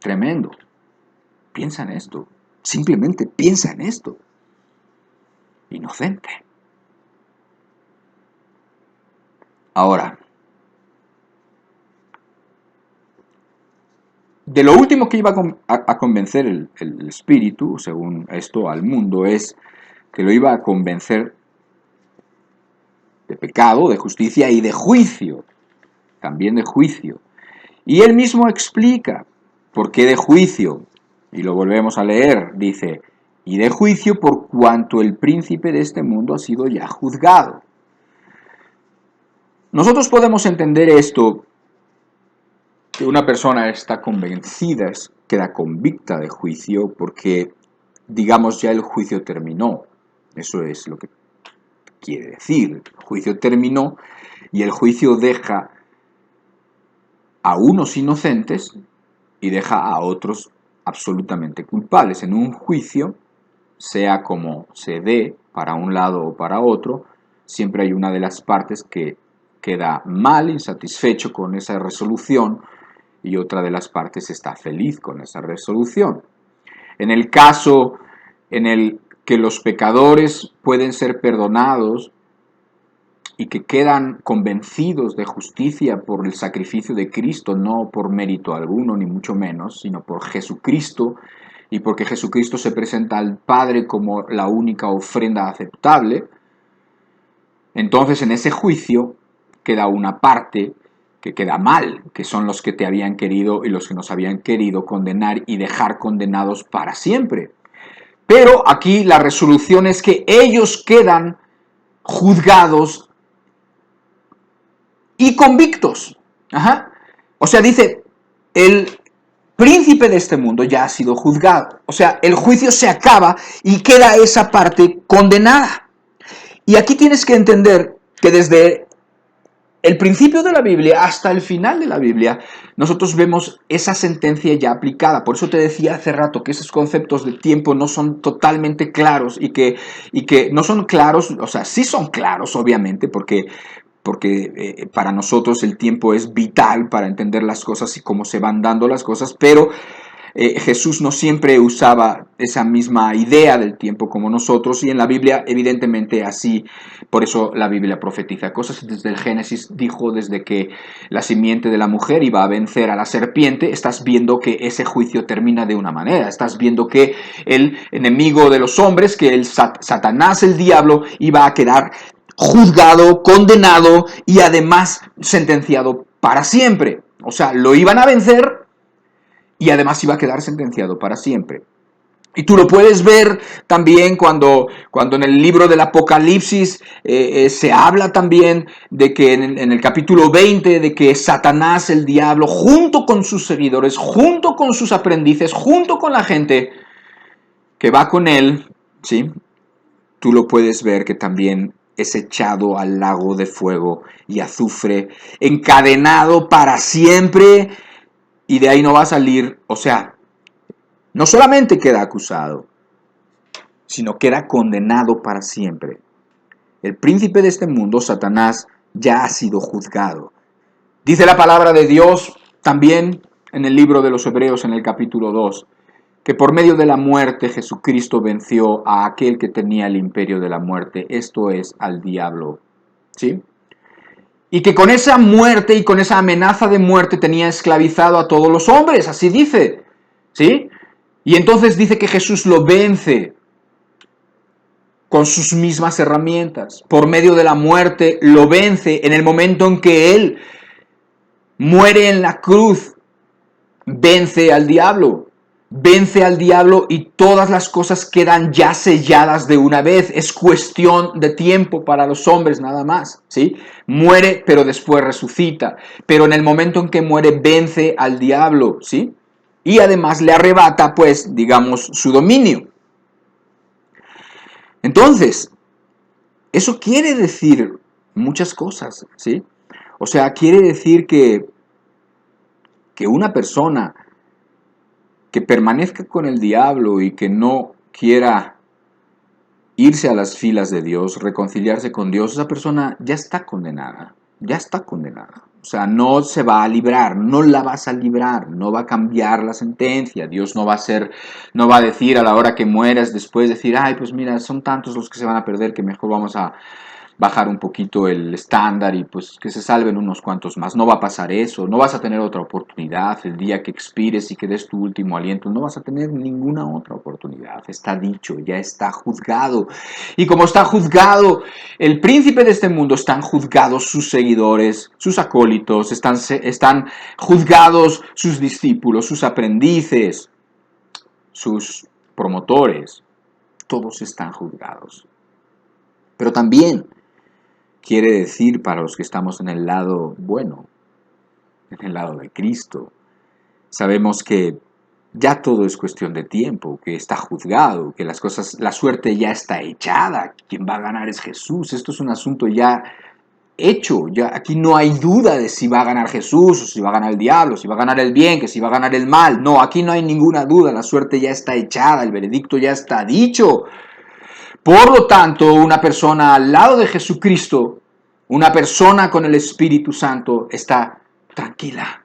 Tremendo. Piensa en esto. Simplemente piensa en esto. Inocente. Ahora, de lo último que iba a convencer el espíritu, según esto, al mundo, es que lo iba a convencer de pecado, de justicia y de juicio. También de juicio. Y él mismo explica por qué de juicio. Y lo volvemos a leer. Dice, y de juicio por cuanto el príncipe de este mundo ha sido ya juzgado. Nosotros podemos entender esto, que una persona está convencida, queda convicta de juicio, porque, digamos, ya el juicio terminó. Eso es lo que quiere decir. El juicio terminó y el juicio deja a unos inocentes y deja a otros absolutamente culpables. En un juicio, sea como se dé, para un lado o para otro, siempre hay una de las partes que queda mal, insatisfecho con esa resolución, y otra de las partes está feliz con esa resolución. En el caso en el que los pecadores pueden ser perdonados y que quedan convencidos de justicia por el sacrificio de Cristo, no por mérito alguno, ni mucho menos, sino por Jesucristo, y porque Jesucristo se presenta al Padre como la única ofrenda aceptable, entonces en ese juicio queda una parte que queda mal, que son los que te habían querido y los que nos habían querido condenar y dejar condenados para siempre. Pero aquí la resolución es que ellos quedan juzgados y convictos. Ajá. O sea, dice, el príncipe de este mundo ya ha sido juzgado. O sea, el juicio se acaba y queda esa parte condenada. Y aquí tienes que entender que desde el principio de la Biblia hasta el final de la Biblia, nosotros vemos esa sentencia ya aplicada. Por eso te decía hace rato que esos conceptos de tiempo no son totalmente claros y que no son claros, o sea, sí son claros, obviamente, porque para nosotros el tiempo es vital para entender las cosas y cómo se van dando las cosas, pero Jesús no siempre usaba esa misma idea del tiempo como nosotros, y en la Biblia evidentemente así, por eso la Biblia profetiza cosas. Desde el Génesis dijo, desde que la simiente de la mujer iba a vencer a la serpiente, estás viendo que ese juicio termina de una manera, estás viendo que el enemigo de los hombres, que el Satanás, el diablo, iba a quedar juzgado, condenado y además sentenciado para siempre. O sea, lo iban a vencer y además iba a quedar sentenciado para siempre. Y tú lo puedes ver también cuando en el libro del Apocalipsis se habla también de que en el capítulo 20, de que Satanás, el diablo, junto con sus seguidores, junto con sus aprendices, junto con la gente que va con él, ¿sí? Tú lo puedes ver que también es echado al lago de fuego y azufre, encadenado para siempre, y de ahí no va a salir. O sea, no solamente queda acusado, sino queda condenado para siempre. El príncipe de este mundo, Satanás, ya ha sido juzgado. Dice la palabra de Dios también en el libro de los Hebreos, en el capítulo 2, que por medio de la muerte Jesucristo venció a aquel que tenía el imperio de la muerte, esto es, al diablo. ¿Sí? Y que con esa muerte y con esa amenaza de muerte tenía esclavizado a todos los hombres, así dice. ¿Sí? Y entonces dice que Jesús lo vence con sus mismas herramientas. Por medio de la muerte lo vence en el momento en que Él muere en la cruz. Vence al diablo. Vence al diablo y todas las cosas quedan ya selladas de una vez. Es cuestión de tiempo para los hombres nada más, ¿sí? Muere, pero después resucita. Pero en el momento en que muere, vence al diablo, ¿sí? Y además le arrebata, pues, digamos, su dominio. Entonces, eso quiere decir muchas cosas, ¿sí? O sea, quiere decir que una persona que permanezca con el diablo y que no quiera irse a las filas de Dios, reconciliarse con Dios, esa persona ya está condenada, ya está condenada. O sea, no se va a librar, no la vas a librar, no va a cambiar la sentencia. Dios no va a decir a la hora que mueras después, decir, ay, pues mira, son tantos los que se van a perder que mejor vamos a bajar un poquito el estándar y pues que se salven unos cuantos más. No va a pasar eso, no vas a tener otra oportunidad el día que expires y que des tu último aliento, no vas a tener ninguna otra oportunidad. Está dicho, ya está juzgado. Y como está juzgado el príncipe de este mundo, están juzgados sus seguidores, sus acólitos, están juzgados sus discípulos, sus aprendices, sus promotores. todos están juzgados. Pero también quiere decir para los que estamos en el lado bueno, en el lado de Cristo, sabemos que ya todo es cuestión de tiempo, que está juzgado, que las cosas, la suerte ya está echada, quien va a ganar es Jesús. Esto es un asunto ya hecho, ya aquí no hay duda de si va a ganar Jesús o si va a ganar el diablo, si va a ganar el bien, que si va a ganar el mal. No, aquí no hay ninguna duda, la suerte ya está echada, el veredicto ya está dicho. Por lo tanto, una persona al lado de Jesucristo, una persona con el Espíritu Santo, está tranquila.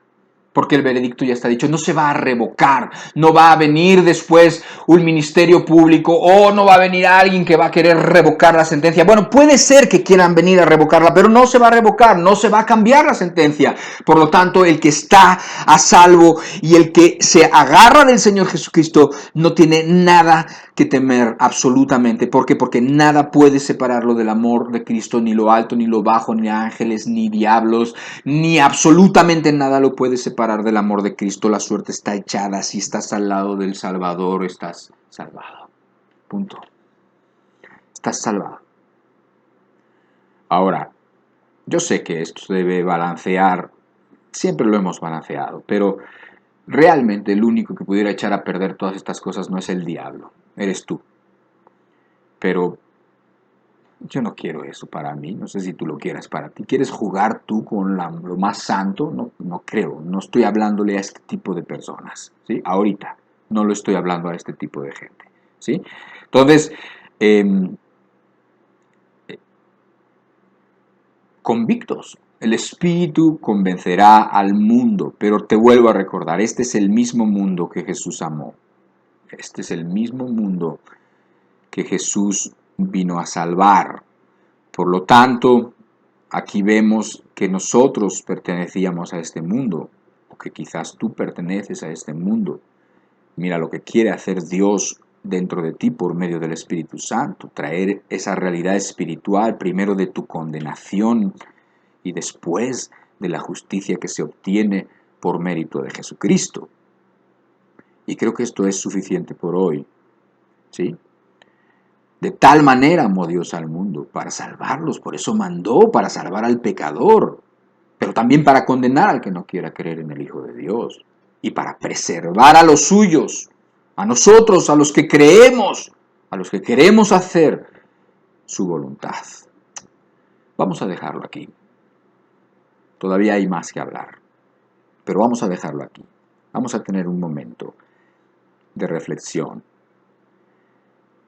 Porque el veredicto ya está dicho, no se va a revocar, no va a venir después un ministerio público o no va a venir alguien que va a querer revocar la sentencia. Bueno, puede ser que quieran venir a revocarla, pero no se va a revocar, no se va a cambiar la sentencia. Por lo tanto, el que está a salvo y el que se agarra del Señor Jesucristo no tiene nada que temer absolutamente. ¿Por qué? Porque nada puede separarlo del amor de Cristo, ni lo alto, ni lo bajo, ni ángeles, ni diablos, ni absolutamente nada lo puede separar del amor de Cristo. La suerte está echada. Si estás al lado del Salvador, estás salvado. Punto. Estás salvado. Ahora, yo sé que esto se debe balancear, siempre lo hemos balanceado, pero realmente el único que pudiera echar a perder todas estas cosas no es el diablo, eres tú. Pero yo no quiero eso para mí, no sé si tú lo quieras para ti. ¿Quieres jugar tú con lo más santo? No creo, no estoy hablándole a este tipo de personas, ¿sí? Ahorita no lo estoy hablando a este tipo de gente, ¿sí? Entonces, convictos. El Espíritu convencerá al mundo, pero te vuelvo a recordar, este es el mismo mundo que Jesús amó. Este es el mismo mundo que Jesús vino a salvar. Por lo tanto, aquí vemos que nosotros pertenecíamos a este mundo, o que quizás tú perteneces a este mundo. Mira lo que quiere hacer Dios dentro de ti por medio del Espíritu Santo, traer esa realidad espiritual primero de tu condenación y después de la justicia que se obtiene por mérito de Jesucristo. Y creo que esto es suficiente por hoy, ¿sí? De tal manera amó Dios al mundo, para salvarlos, por eso mandó para salvar al pecador, pero también para condenar al que no quiera creer en el Hijo de Dios, y para preservar a los suyos, a nosotros, a los que creemos, a los que queremos hacer su voluntad. Vamos a dejarlo aquí. Todavía hay más que hablar, pero vamos a dejarlo aquí. Vamos a tener un momento de reflexión.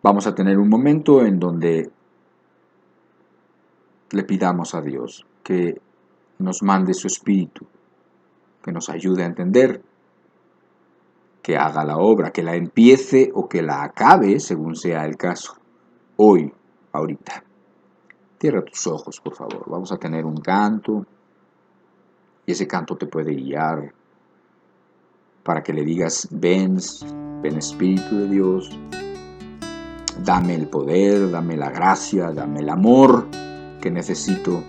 Vamos a tener un momento en donde le pidamos a Dios que nos mande su Espíritu, que nos ayude a entender, que haga la obra, que la empiece o que la acabe, según sea el caso, hoy, ahorita. Cierra tus ojos, por favor. Vamos a tener un canto y ese canto te puede guiar para que le digas, ven Espíritu de Dios, dame el poder, dame la gracia, dame el amor que necesito.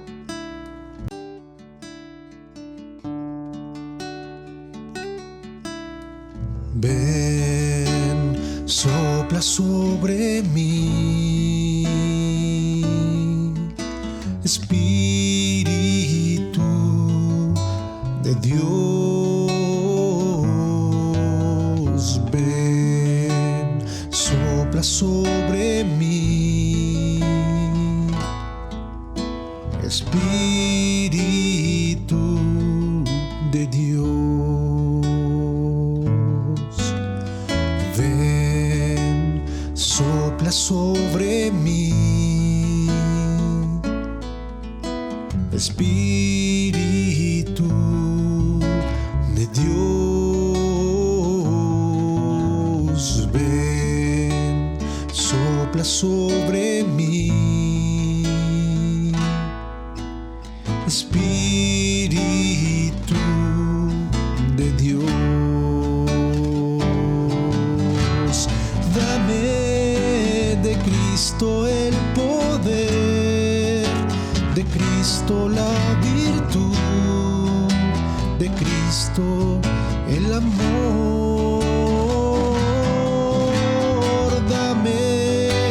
Ven, sopla sobre mí, Espíritu de Dios. Ven, sopla sobre mí, Espíritu de Dios. Ven, sopla sobre mí, Espíritu de Dios. Ven, sopla sobre mí, Espíritu de Dios. Dame de Cristo el poder, de Cristo la virtud, de Cristo el amor. Dame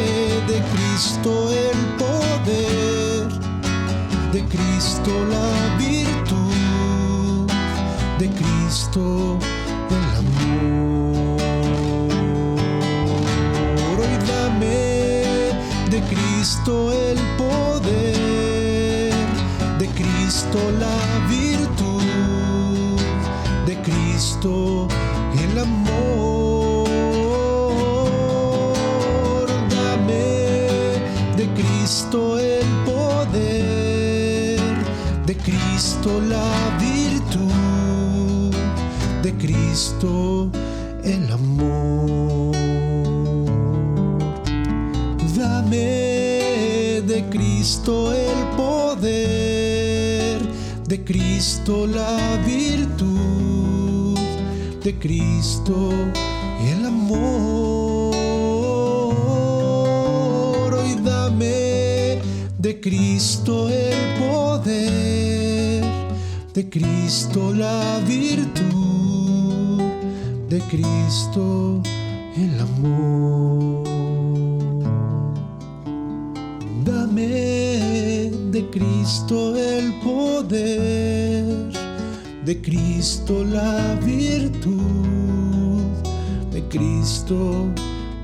Cristo el poder, de Cristo la virtud, de Cristo el amor. Dame de Cristo el poder, de Cristo la virtud, de Cristo el amor. Dame de Cristo el poder, de Cristo la virtud, de Cristo el amor. Hoy dame de Cristo el poder, de Cristo la virtud, de Cristo el amor. Dame de Cristo el poder, de Cristo la virtud, de Cristo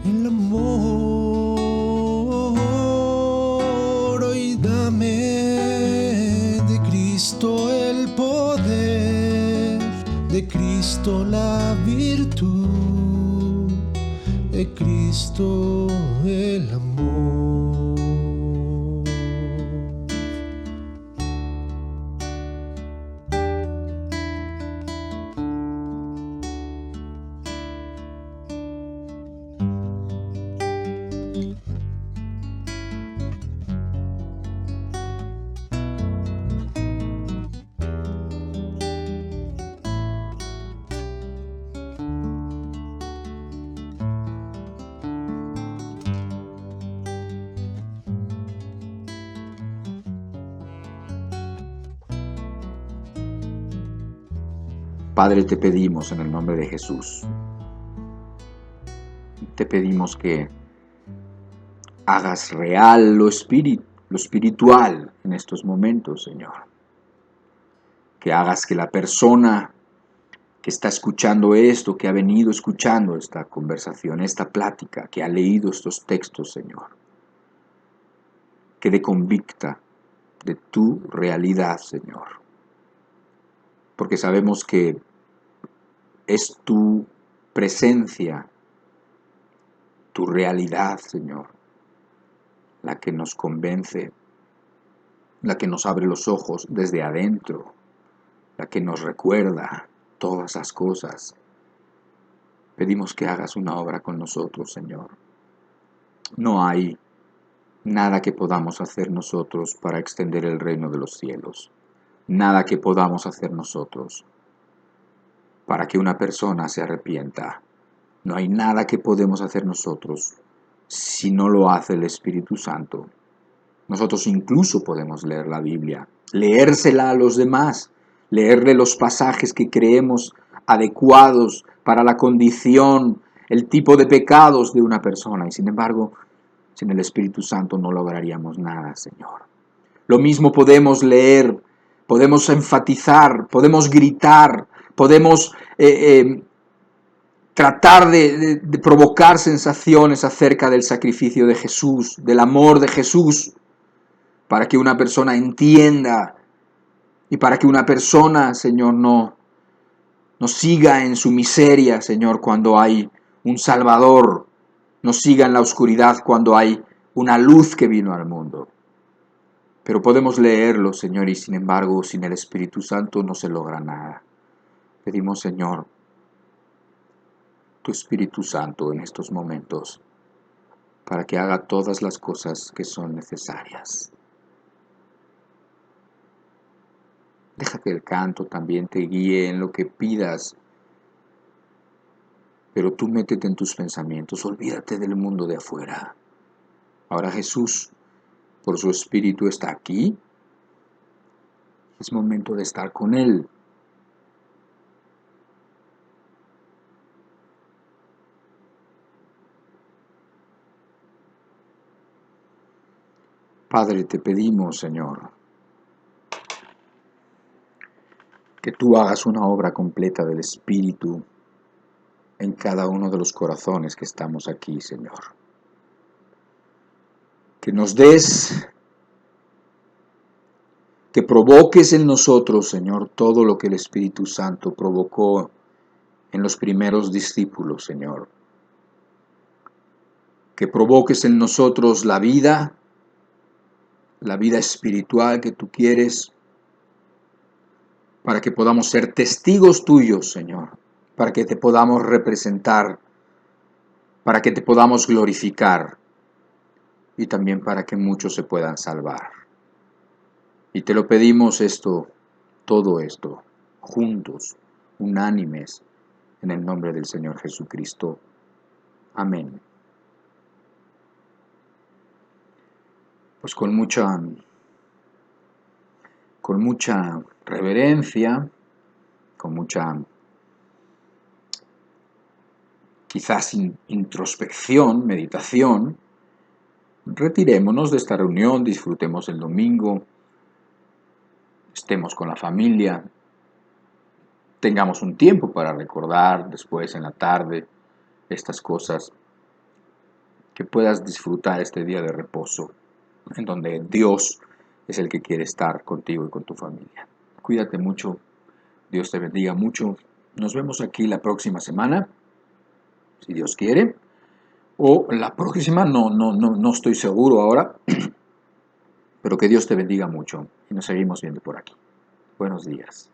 el amor. Hoy dame de Cristo el poder, de Cristo la virtud, de Cristo el amor. Padre, te pedimos en el nombre de Jesús, te pedimos que hagas real lo espiritual en estos momentos, Señor. Que hagas que la persona que está escuchando esto, que ha venido escuchando esta conversación, esta plática, que ha leído estos textos, Señor, quede convicta de tu realidad, Señor. Porque sabemos que es tu presencia, tu realidad, Señor, la que nos convence, la que nos abre los ojos desde adentro, la que nos recuerda todas las cosas. Pedimos que hagas una obra con nosotros, Señor. No hay nada que podamos hacer nosotros para extender el reino de los cielos. Nada que podamos hacer nosotros para que una persona se arrepienta. No hay nada que podemos hacer nosotros si no lo hace el Espíritu Santo. Nosotros incluso podemos leer la Biblia, leérsela a los demás, leerle los pasajes que creemos adecuados para la condición, el tipo de pecados de una persona. Y sin embargo, sin el Espíritu Santo no lograríamos nada, Señor. Lo mismo podemos leer, podemos enfatizar, podemos gritar, podemos tratar de provocar sensaciones acerca del sacrificio de Jesús, del amor de Jesús, para que una persona entienda y para que una persona, Señor, no siga en su miseria, Señor, cuando hay un Salvador, no siga en la oscuridad cuando hay una luz que vino al mundo. Pero podemos leerlo, Señor, y sin embargo, sin el Espíritu Santo no se logra nada. Pedimos, Señor, tu Espíritu Santo en estos momentos, para que haga todas las cosas que son necesarias. Deja que el canto también te guíe en lo que pidas, pero tú métete en tus pensamientos, olvídate del mundo de afuera. Ahora Jesús, por su Espíritu, está aquí. Es momento de estar con Él. Padre, te pedimos, Señor, que tú hagas una obra completa del Espíritu en cada uno de los corazones que estamos aquí, Señor. que nos des, que provoques en nosotros, Señor, todo lo que el Espíritu Santo provocó en los primeros discípulos, Señor. Que provoques en nosotros la vida espiritual que tú quieres, para que podamos ser testigos tuyos, Señor, para que te podamos representar, para que te podamos glorificar y también para que muchos se puedan salvar. Y te lo pedimos todo esto, juntos, unánimes, en el nombre del Señor Jesucristo. Amén. Pues con mucha reverencia, con mucha quizás introspección, meditación, retirémonos de esta reunión, disfrutemos el domingo, estemos con la familia, tengamos un tiempo para recordar después en la tarde estas cosas, que puedas disfrutar este día de reposo, en donde Dios es el que quiere estar contigo y con tu familia. Cuídate mucho, Dios te bendiga mucho. Nos vemos aquí la próxima semana, si Dios quiere, o la próxima, no estoy seguro ahora, pero que Dios te bendiga mucho y nos seguimos viendo por aquí. Buenos días.